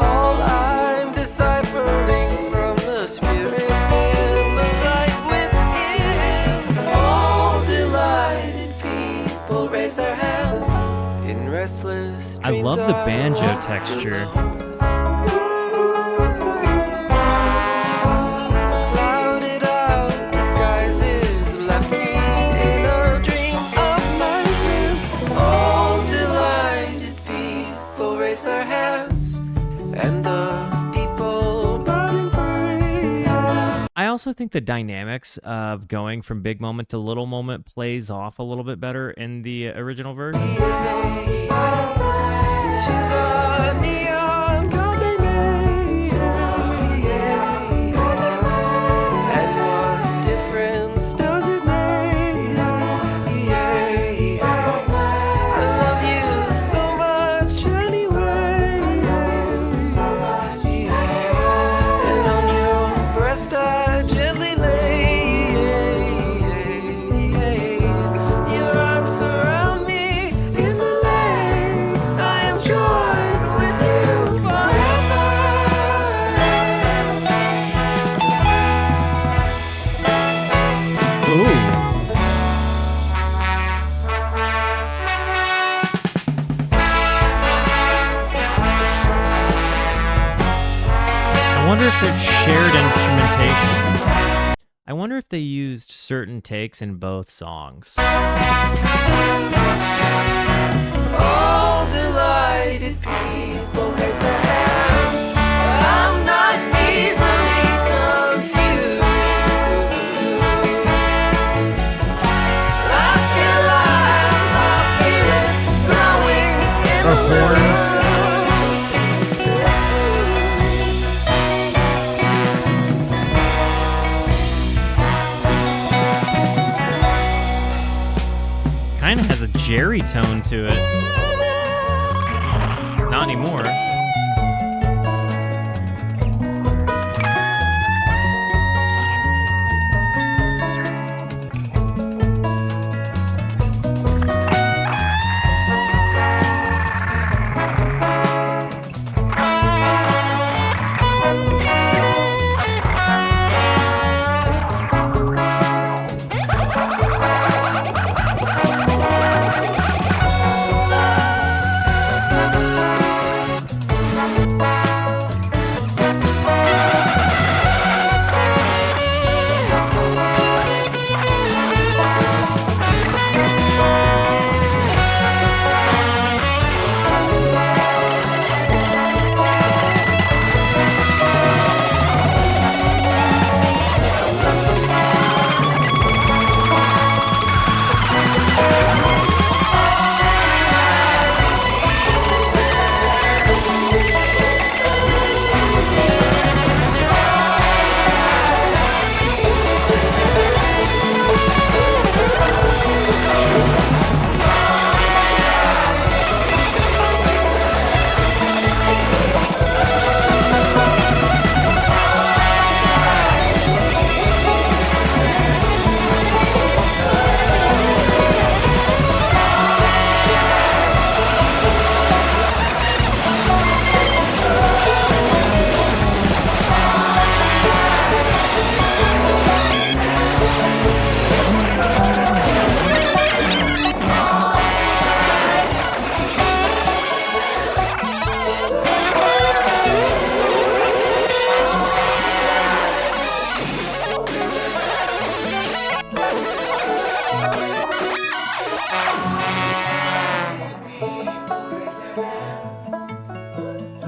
All I'm deciphering from the spirits in the light within. All delighted people raise their hands in restless I dreams love the of banjo walk texture. alone. Clouded out disguises left me in a dream of madness. All delighted people raise their hands, and the people bow and pray. I also think the dynamics of going from big moment to little moment plays off a little bit better in the original version. To the neon coming age. And what difference does it make? I love you so much anyway. And on your breast I gently lay. Your arms surround me in the lane. I am joined with you forever. Ooh. I wonder if they're shared instrumentation. I wonder if they used certain takes in both songs. All delighted people raise their hands. I'm not easily confused. I feel it growing in Or the horns. Kind of has a Jerry tone to it. Not anymore.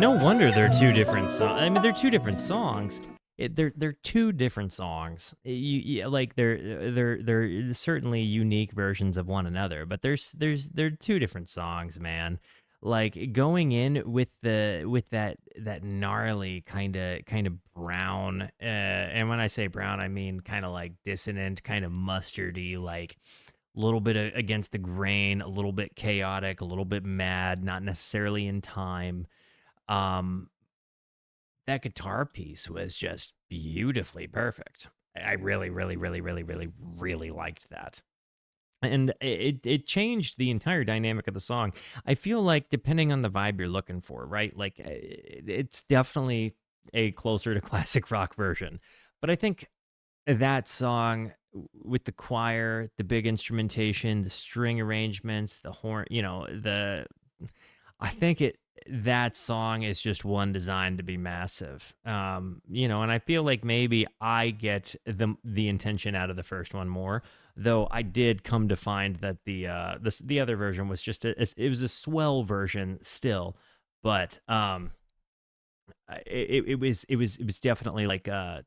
No wonder they're two different songs. I mean, they're two different songs. They're two different songs. Like they're certainly unique versions of one another, but they're two different songs, man. Like going in with that gnarly kind of brown, and when I say brown, I mean kind of like dissonant, kind of mustardy, like a little bit against the grain, a little bit chaotic, a little bit mad, not necessarily in time. Um, that guitar piece was just beautifully perfect. I really, really, really, really, really, really liked that. And it changed the entire dynamic of the song. I feel like depending on the vibe you're looking for, right? Like it's definitely a closer to classic rock version. But I think that song with the choir, the big instrumentation, the string arrangements, the horn, I think that song is just one designed to be massive. And I feel like maybe I get the intention out of the first one more, though I did come to find that the other version was just it was a swell version still, but it was definitely like a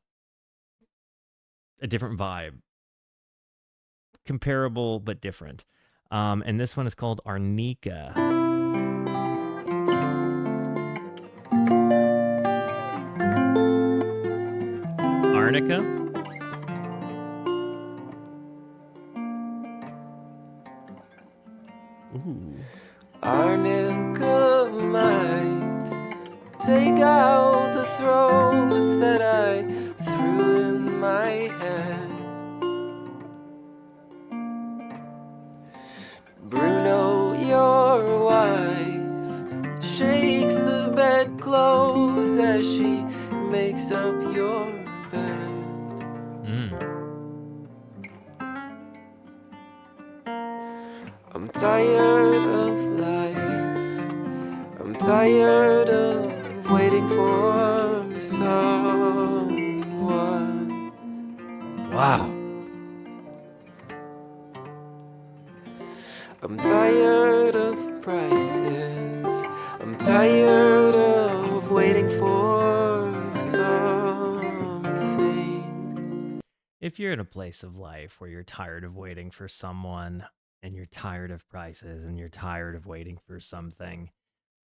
different vibe, comparable but different. And this one is called Arnika. Arnika. Ooh. Arnika might take out the throws that I threw in my head. Bruno, your wife, shakes the bedclothes as she makes up your bed. I'm tired of life. I'm tired of waiting for someone. Wow. I'm tired of prices. I'm tired of waiting for something. If you're in a place of life where you're tired of waiting for someone, and you're tired of prices, and you're tired of waiting for something,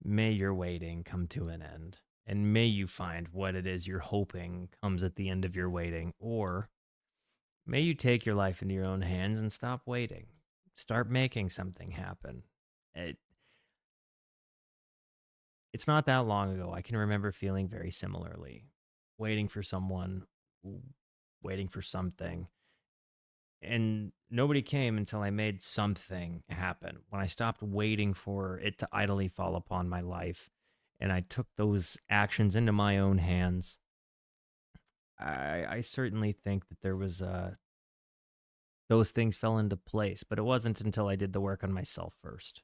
may your waiting come to an end. And may you find what it is you're hoping comes at the end of your waiting. Or may you take your life into your own hands and stop waiting. Start making something happen. It's not that long ago. I can remember feeling very similarly. Waiting for someone, waiting for something. And nobody came until I made something happen. When I stopped waiting for it to idly fall upon my life and I took those actions into my own hands, I certainly think that there was those things fell into place, but it wasn't until I did the work on myself first.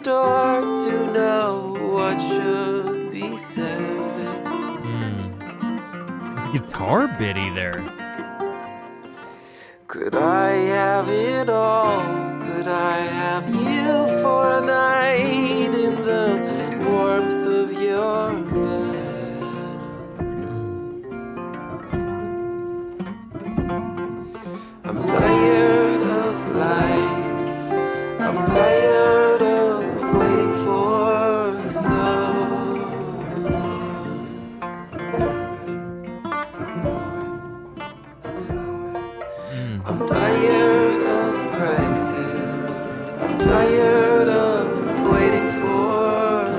To know what should be said. Guitar bitty there. Could I have it all? Could I have you for a night in the warmth of your bed? I'm tired of life. I'm tired of waiting for someone. I'm tired of prices. I'm tired of waiting for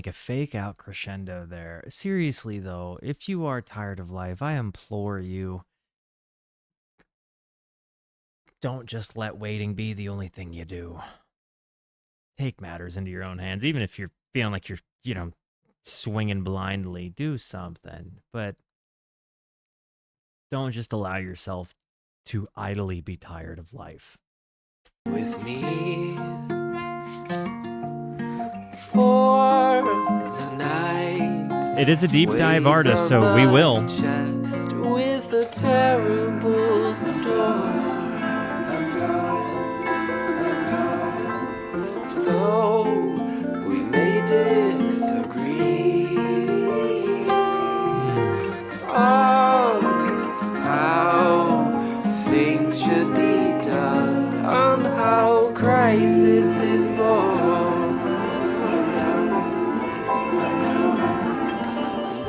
like a fake out crescendo there. Seriously, though, if you are tired of life, I implore you, don't just let waiting be the only thing you do. Take matters into your own hands, even if you're feeling like you're, swinging blindly. Do something, but don't just allow yourself to idly be tired of life. With me for the night. It is a deep dive artist, so we will. Chest with a terrible storm. Though we may disagree on how things should be done, on how crisis is born.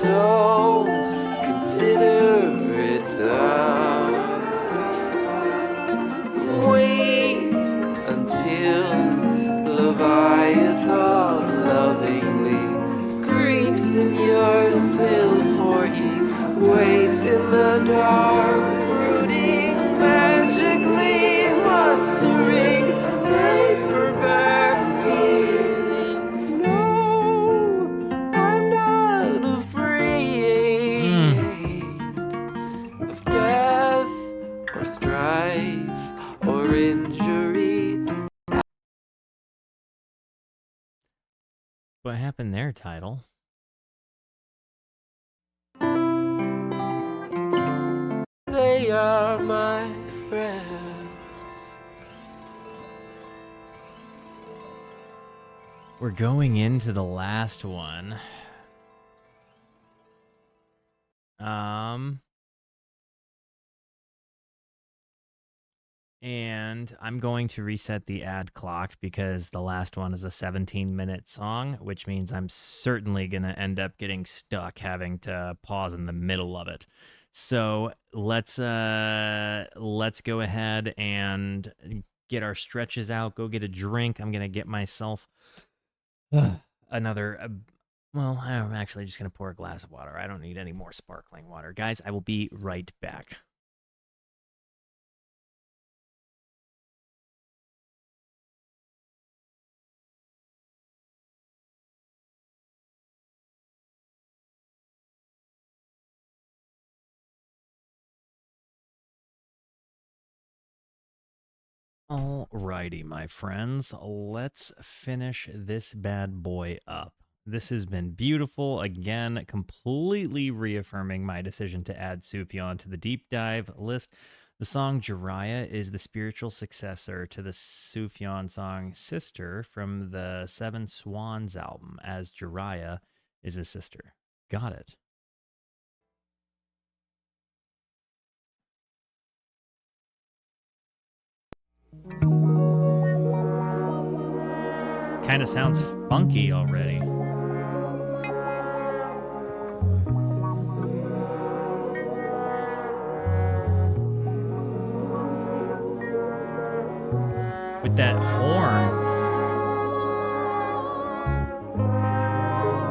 Don't consider it done. Wait until Leviathan lovingly creeps in your sill, for he waits in the dark, brooding magically, mustering paperback feelings. No, I'm not afraid of death or strife or injury. What happened there, title? They are my friends. We're going into the last one. And I'm going to reset the ad clock because the last one is a 17-minute song, which means I'm certainly going to end up getting stuck having to pause in the middle of it. So let's go ahead and get our stretches out, go get a drink. I'm going to get myself another well, I'm actually just going to pour a glass of water. I don't need any more sparkling water. Guys, I will be right back. Alrighty, my friends, let's finish this bad boy up. This has been beautiful. Again, completely reaffirming my decision to add Sufjan to the deep dive list. The song Djohariah is the spiritual successor to the Sufjan song Sister from the Seven Swans album, as Djohariah is his sister. Got it. Kind of sounds funky already. With that horn.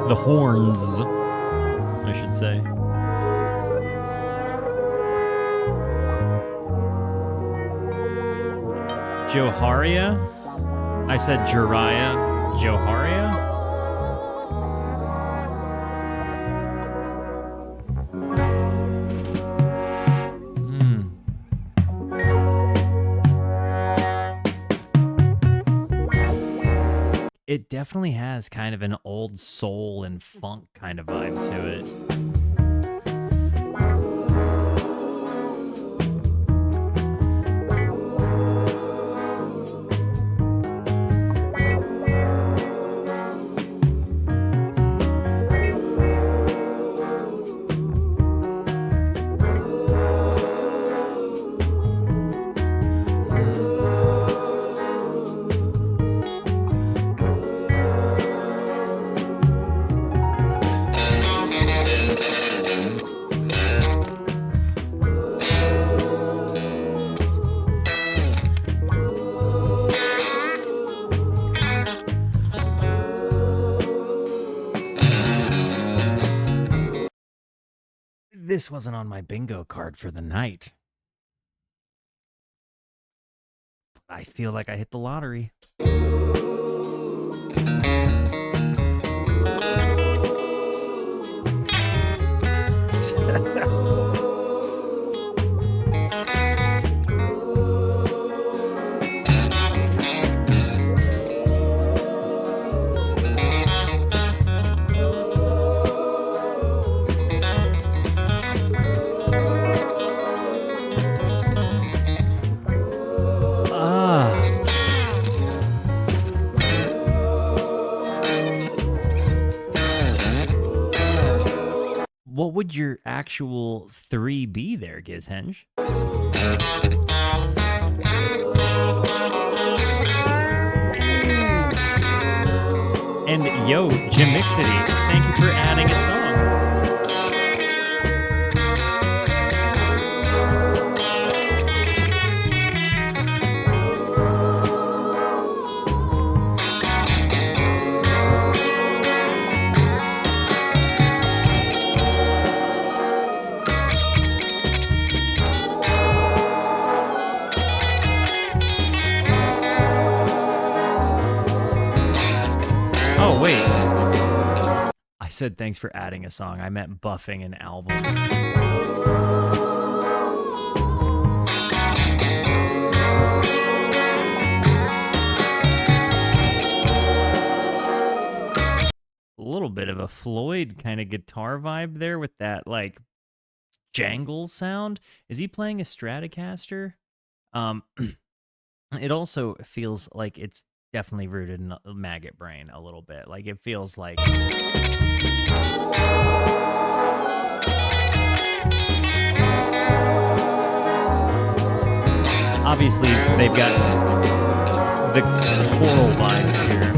The horns, I should say. Djohariah? I said Djohariah. Djohariah? It definitely has kind of an old soul and funk kind of vibe to it. This wasn't on my bingo card for the night. I feel like I hit the lottery. What would your actual 3 be there, Gizhenge? And yo, Jim Mixity, thank you for adding a song. Oh, wait. I said thanks for adding a song. I meant buffing an album. A little bit of a Floyd kind of guitar vibe there with that, like, jangle sound. Is he playing a Stratocaster? It also feels like it's definitely rooted in Maggot Brain a little bit. Like, it feels like... Obviously, they've got the choral vibes here.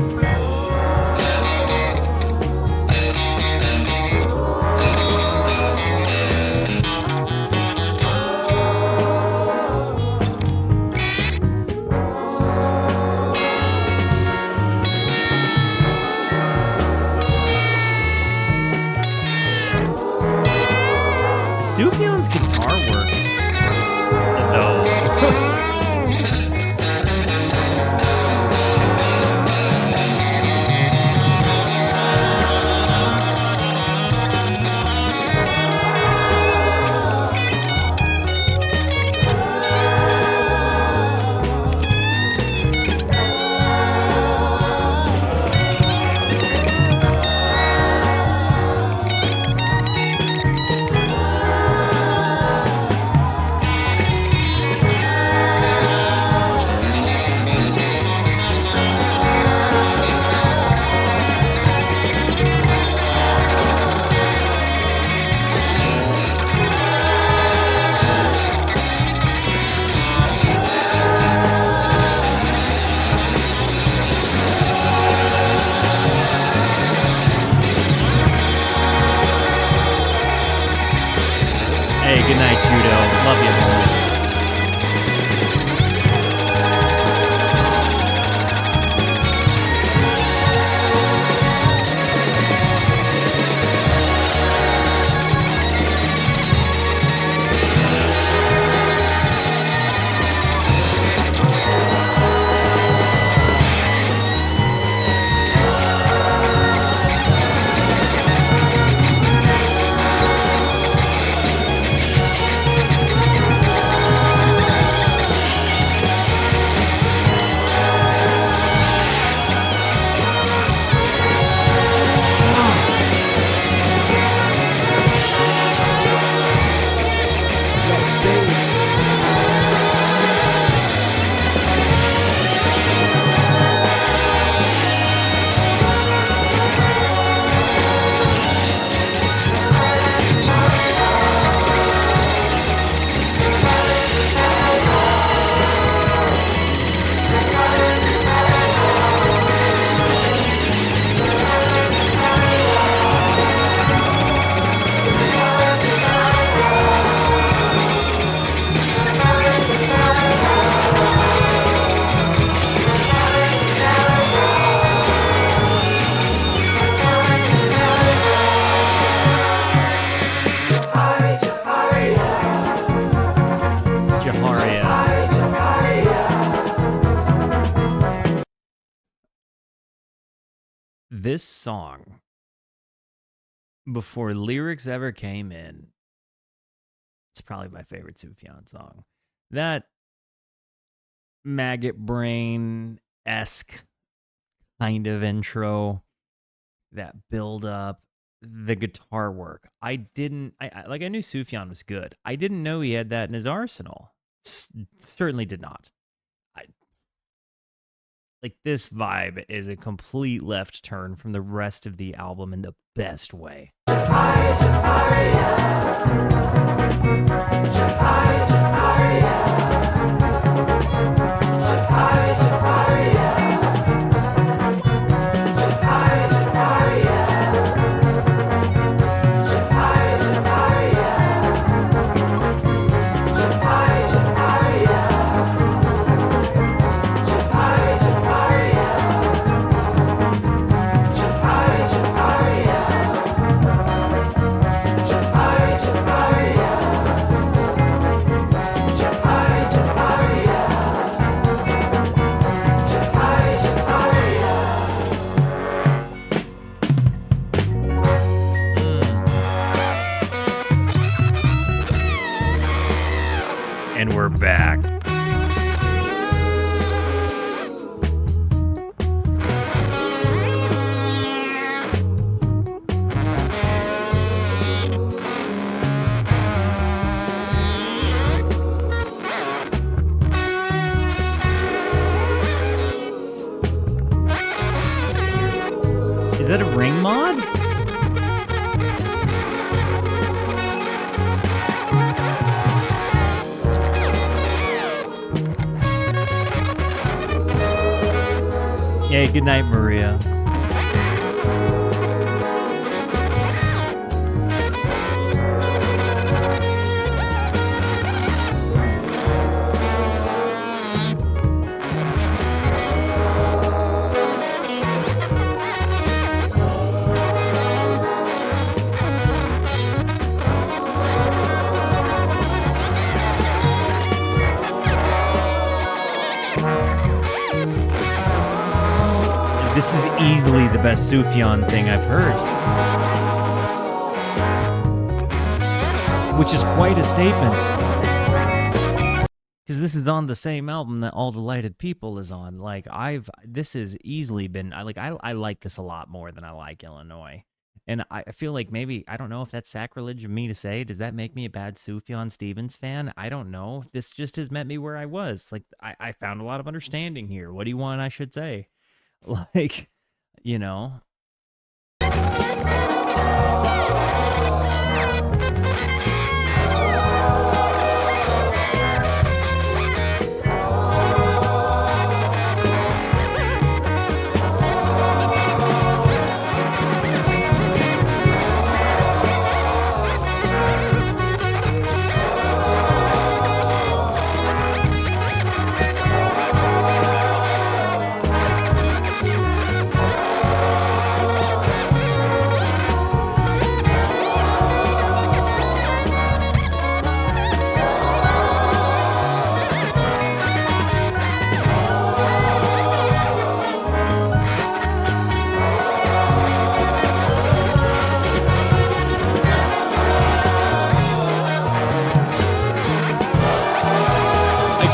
Sufjan's guitar work, though. This song, before lyrics ever came in, it's probably my favorite Sufjan song. That maggot brain-esque kind of intro, that build up, the guitar work. I knew Sufjan was good. I didn't know he had that in his arsenal. Certainly did not. This vibe is a complete left turn from the rest of the album in the best way. And we're back. Is that a ring mod? Hey, good night, Maria. This is easily the best Sufjan thing I've heard. Which is quite a statement. Because this is on the same album that All Delighted People is on. This has easily been, I like this a lot more than I like Illinois. And I feel like maybe, I don't know if that's sacrilege of me to say. Does that make me a bad Sufjan Stevens fan? I don't know. This just has met me where I was. I found a lot of understanding here. What do you want I should say? You know.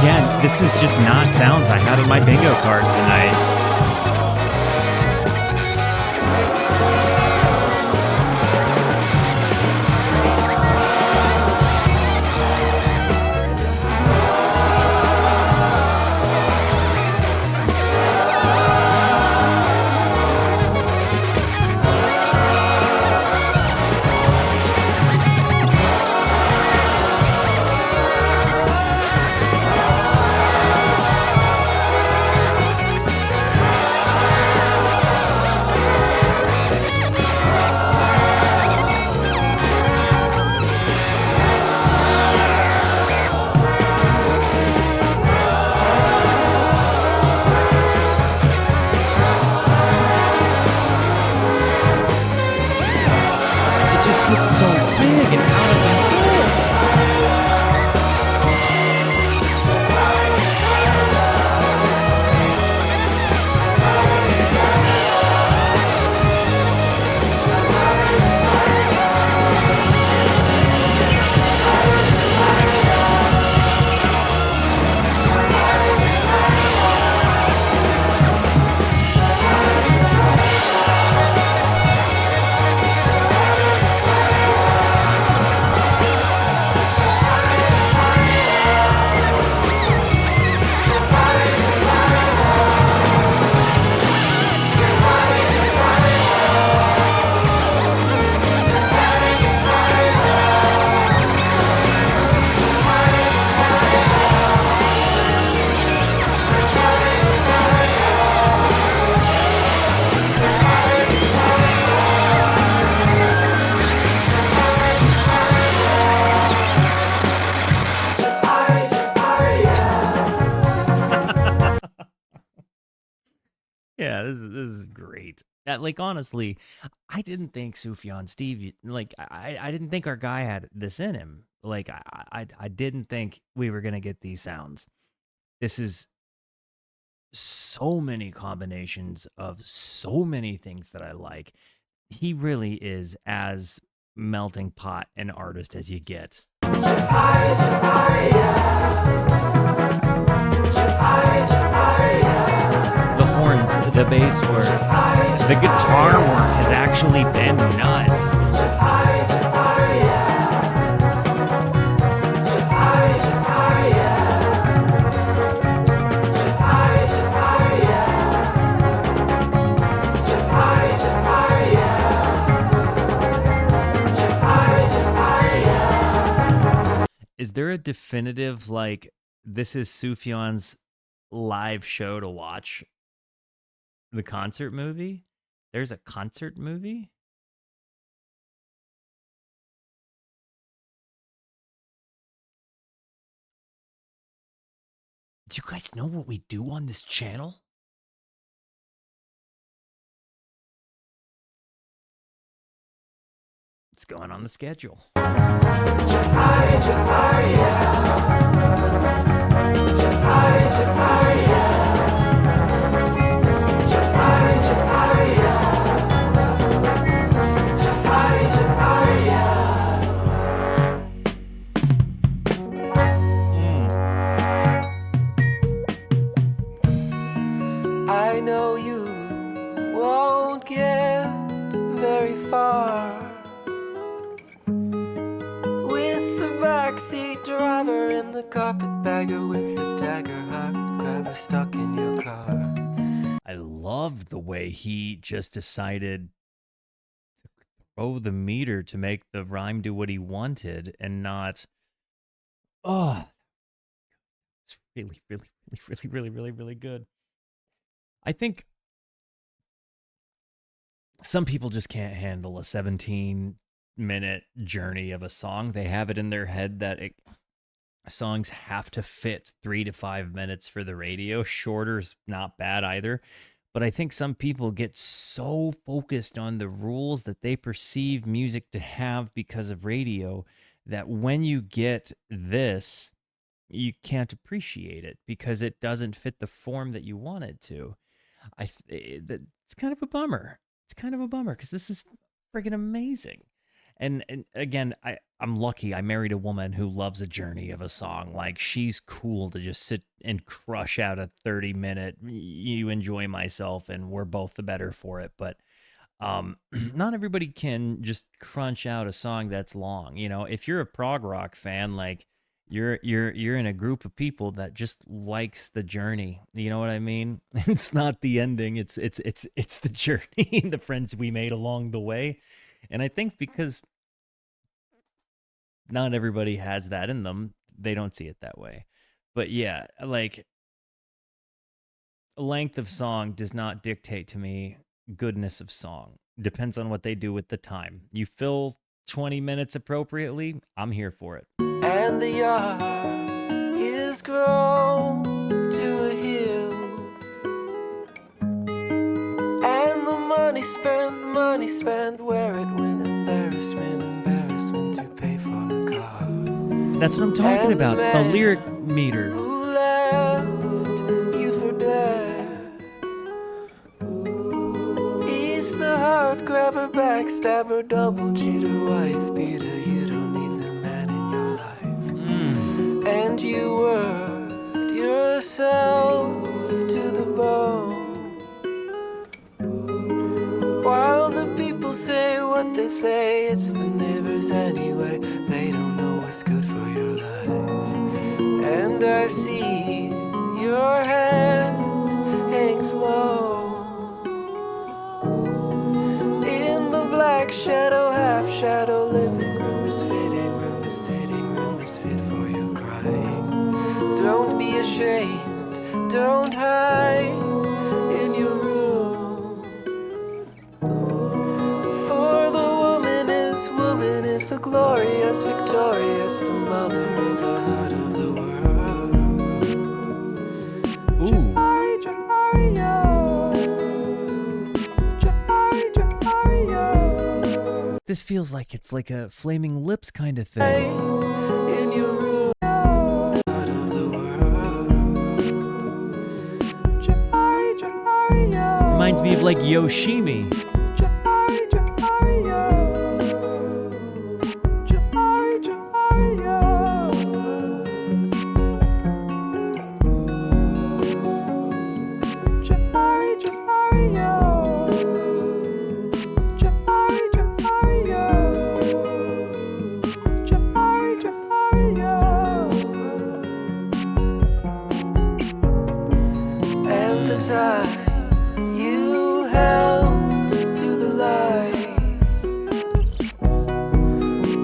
Again, this is just not sounds I had on my bingo card tonight. Yeah, this is great. Like honestly, I didn't think Sufjan Steve like I didn't think our guy had this in him. Like I didn't think we were gonna get these sounds. This is so many combinations of so many things that I like. He really is as melting pot an artist as you get. The horns, the bass work, the guitar work has actually been nuts. Is there a definitive, like, this is Sufjan's live show to watch? The concert movie? There's a concert movie? Do you guys know what we do on this channel? It's going on the schedule. I know you won't get very far with the backseat driver and the carpetbagger with the dagger heart grabber stuck in your car. I loved the way he just decided to throw the meter to make the rhyme do what he wanted and not. Oh, it's really, really, really, really, really, really, really good. I think some people just can't handle a 17-minute journey of a song. They have it in their head that songs have to fit 3 to 5 minutes for the radio. Shorter's not bad either. But I think some people get so focused on the rules that they perceive music to have because of radio that when you get this, you can't appreciate it because it doesn't fit the form that you want it to. It's kind of a bummer. It's kind of a bummer because this is friggin' amazing. And again, I'm lucky. I married a woman who loves a journey of a song. Like, she's cool to just sit and crush out a 30-minute, you enjoy myself, and we're both the better for it. But not everybody can just crunch out a song that's long. You know, if you're a prog rock fan, like, you're in a group of people that just likes the journey. You know what I mean? It's not the ending. It's the journey and the friends we made along the way. And I think because not everybody has that in them, they don't see it that way. But yeah, like, length of song does not dictate to me goodness of song. Depends on what they do with the time. You fill 20 minutes appropriately, I'm here for it. And the yard is grown to a hill, and the money spent where it went. Embarrassment to pay for the car. That's what I'm talking And about. The lyric meter. who left you for dead, he's the heart grabber, backstabber, double cheater, wife beater. You don't need the man in your life. And you worked yourself to the bone, while the people say what they say. It's the neighbors anyway. They don't know what's good for your life. And I see your head hangs low in the black shadow, half shadow. Living room is fitting room is sitting room is fit for your crying. Don't be ashamed, don't hide in your room, for the woman is the glorious, victorious, the mother of the hood of the world. Ooh. Djohariah. This feels like it's like a Flaming Lips kind of thing. in your room, out of the world. Djohariah, Reminds me of like Yoshimi. Djohariah, and the time you held to the light,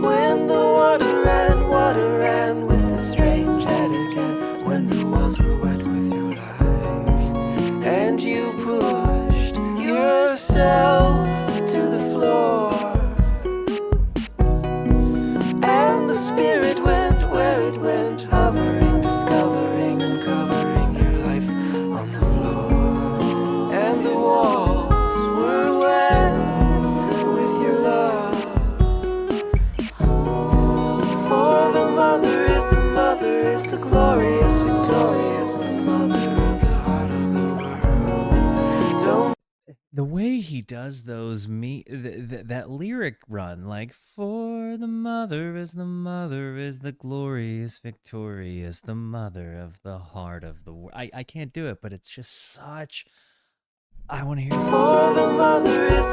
when the water ran with the strange head again, when the walls were wet with your life, and you pushed yourself to the floor, and the spirit went where it went, hovering, discovering, uncovering your life on the floor, and the walls were wet with your love. For the mother is the glorious, victorious, the mother of the heart of the world. Don't The way he does those that lyric run, like for the mother is the glorious, victorious, the mother of the heart of the world. I can't do it, but it's just such. I want to hear. For the mother is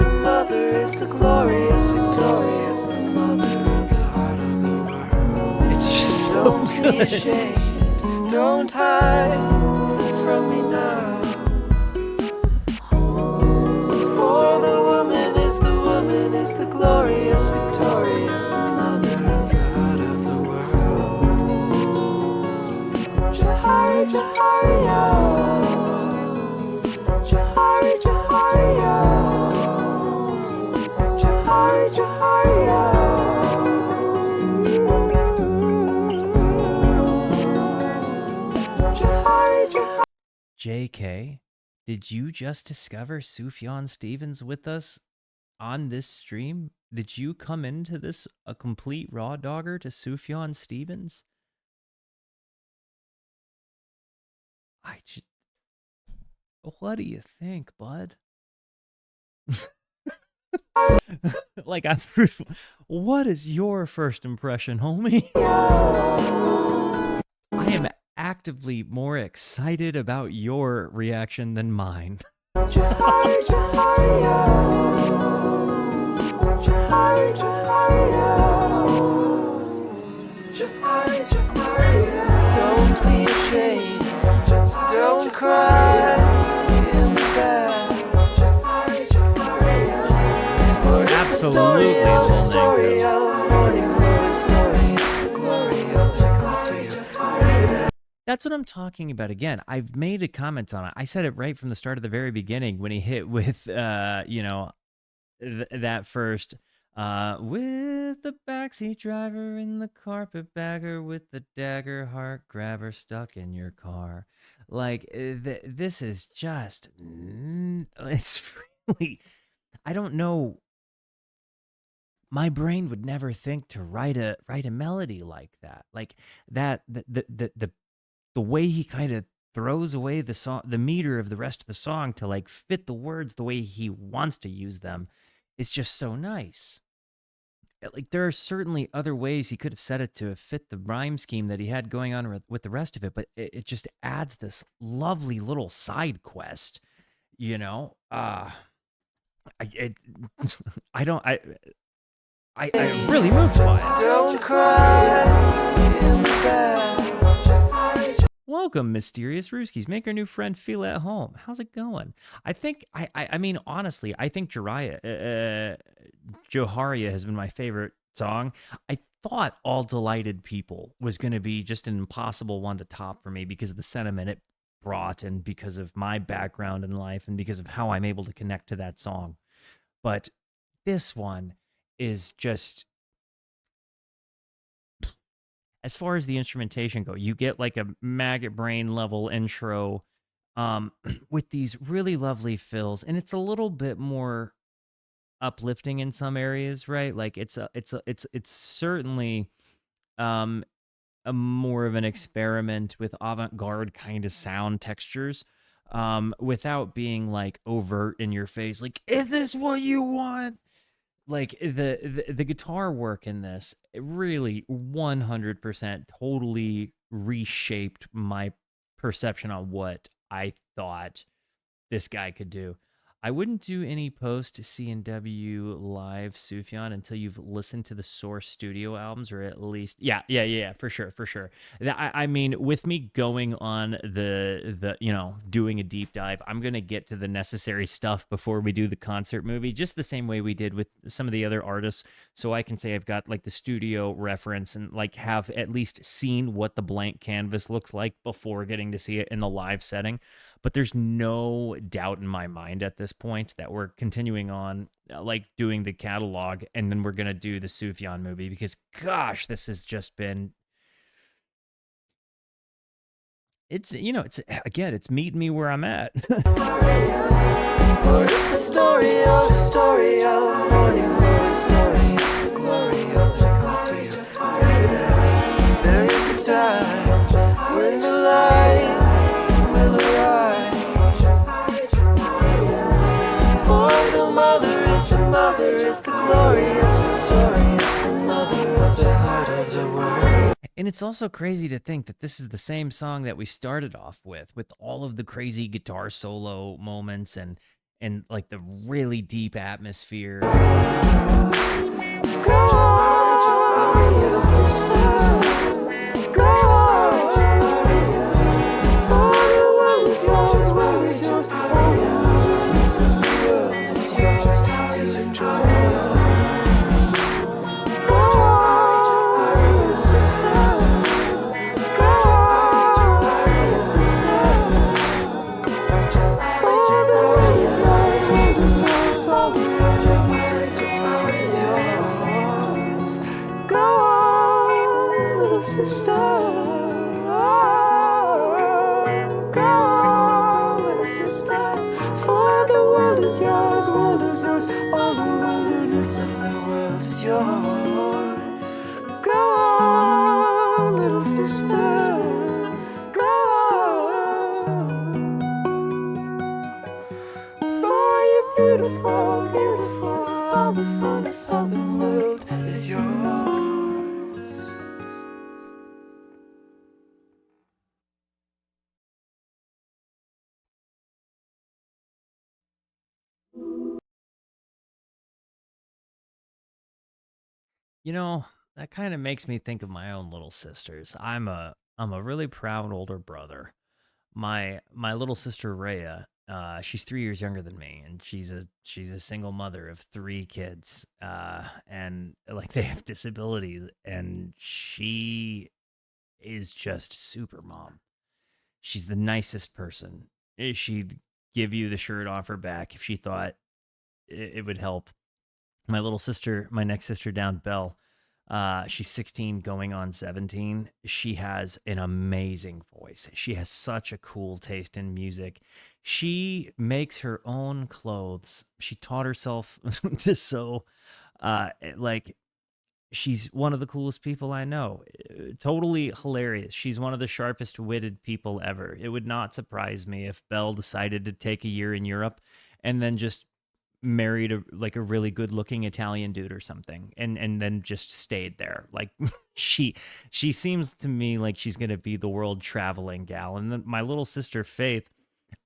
the glorious, victorious, the mother of the heart of the world. It's just so Don't be good. ashamed, don't hide from me now. For the woman is the glorious, victorious, the mother of the heart of the world. Djohariah, Djohariah, Djohariah. JK, did you just discover Sufjan Stevens with us on this stream? Did you come into this a complete raw dogger to Sufjan Stevens? What do you think, bud? Like, what is your first impression, homie? I am actively more excited about your reaction than mine. Don't be ashamed, don't cry in the bed. Absolutely, The story of morning glory, story of the glory of that comes to you. That's what I'm talking about. Again, I've made a comment on it. I said it right from the start of the very beginning when he hit with, that first, with the backseat driver and the carpetbagger with the dagger heart grabber stuck in your car. Like, this is just, it's really, I don't know. My brain would never think to write a melody like that. Like that, the way he kind of throws away the song, the meter of the rest of the song to like fit the words the way he wants to use them is just so nice. Like there are certainly other ways he could have set it to fit the rhyme scheme that he had going on with the rest of it, but it just adds this lovely little side quest, you know? I I'm really moved by it. Don't cry in the bed. Welcome, Mysterious Rooskies. Make our new friend feel at home. How's it going? I think, I mean, honestly, I think Djohariah has been my favorite song. I thought All Delighted People was going to be just an impossible one to top for me because of the sentiment it brought and because of my background in life and because of how I'm able to connect to that song. But this one is just, as far as the instrumentation go, you get like a maggot brain level intro with these really lovely fills, and it's a little bit more uplifting in some areas, right? Like it's certainly um a more of an experiment with avant-garde kind of sound textures, without being like overt in your face, like, is this what you want? Like the guitar work in this, it really 100% totally reshaped my perception on what I thought this guy could do. I wouldn't do any post CNW live Sufjan until you've listened to the Source Studio albums, or at least, yeah, for sure, for sure. I mean, with me going on the doing a deep dive, I'm gonna get to the necessary stuff before we do the concert movie, just the same way we did with some of the other artists, so I can say I've got like the studio reference and like have at least seen what the blank canvas looks like before getting to see it in the live setting. But there's no doubt in my mind at this point that we're continuing on, like doing the catalog, and then we're gonna do the Sufjan movie, because gosh, this has just been, it's again, it's meeting me where I'm at. For it's the story of morning glory, story of the glory of the comes to you. There is a time when the lights will arise. For the mother is the glorious, victorious, the mother of the heart of the world. And it's also crazy to think that this is the same song that we started off with all of the crazy guitar solo moments and like the really deep atmosphere. You know, that kind of makes me think of my own little sisters. I'm a really proud older brother. My little sister Rhea, she's 3 years younger than me, and she's a single mother of three kids, and like they have disabilities, and she is just super mom. She's the nicest person. She'd give you the shirt off her back if she thought it would help. My little sister, my next sister down, Belle, she's 16 going on 17. She has an amazing voice. She has such a cool taste in music. She makes her own clothes. She taught herself to sew. Like, she's one of the coolest people I know. Totally hilarious. She's one of the sharpest witted people ever. It would not surprise me if Belle decided to take a year in Europe and then just married a really good looking Italian dude or something, and then just stayed there. Like she she seems to me like she's gonna be the world traveling gal. And then my little sister Faith,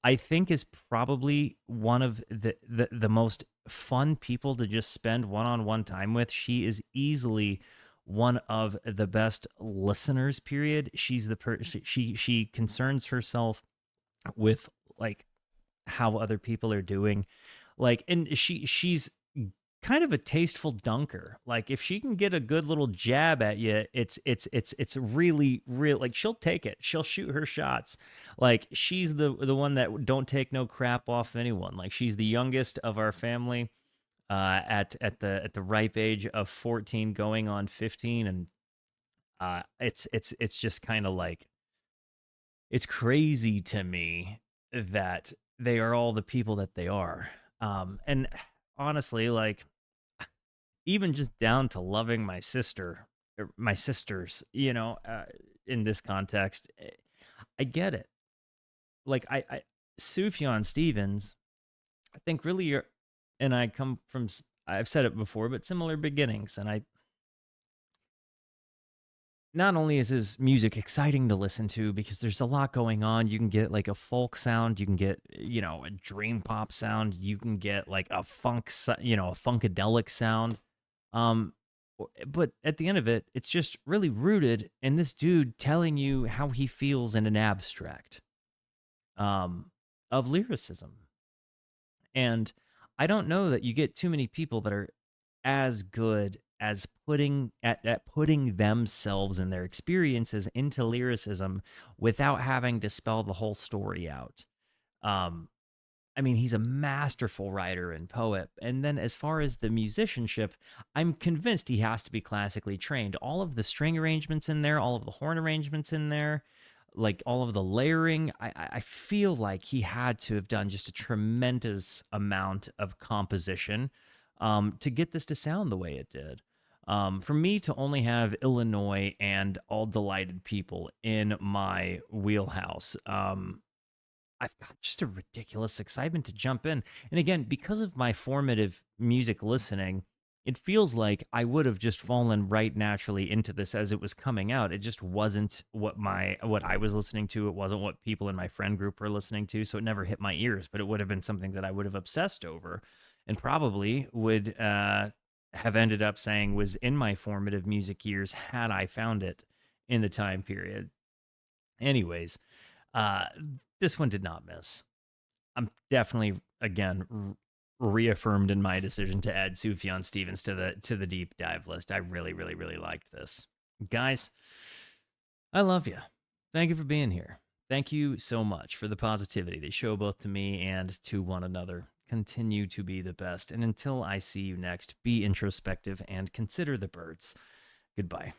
I think, is probably one of the most fun people to just spend one-on-one time with. She is easily one of the best listeners, period. She's the person, she concerns herself with like how other people are doing, like, and she's kind of a tasteful dunker. Like if she can get a good little jab at you, it's really real. Like she'll take it. She'll shoot her shots. Like she's the one that don't take no crap off anyone. Like she's the youngest of our family, at the ripe age of 14 going on 15, and it's just kind of like, it's crazy to me that they are all the people that they are. And honestly, like, even just down to loving my sisters, in this context, I get it. Like, Sufjan Stevens, I think really and I come from, I've said it before, but similar beginnings. And not only is his music exciting to listen to because there's a lot going on, you can get like a folk sound, you can get, a dream pop sound, you can get like a a funkadelic sound. Um, but at the end of it, it's just really rooted in this dude telling you how he feels in an abstract um, of lyricism. And I don't know that you get too many people that are as good as at putting themselves and their experiences into lyricism without having to spell the whole story out. Um, I mean, he's a masterful writer and poet. And then as far as the musicianship, I'm convinced he has to be classically trained. All of the string arrangements in there, all of the horn arrangements in there, like all of the layering, I feel like he had to have done just a tremendous amount of composition to get this to sound the way it did. For me to only have Illinois and All Delighted People in my wheelhouse, I've got just a ridiculous excitement to jump in. And again, because of my formative music listening, it feels like I would have just fallen right naturally into this as it was coming out. It just wasn't what I was listening to. It wasn't what people in my friend group were listening to, so it never hit my ears, but it would have been something that I would have obsessed over and probably would have ended up saying was in my formative music years had I found it in the time period. Anyways, uh, this one did not miss. I'm definitely again reaffirmed in my decision to add Sufjan Stevens to the deep dive list. I really, really, really liked this. Guys, I love you. Thank you for being here. Thank you so much for the positivity they show both to me and to one another. Continue to be the best. And until I see you next, be introspective and consider the birds. Goodbye.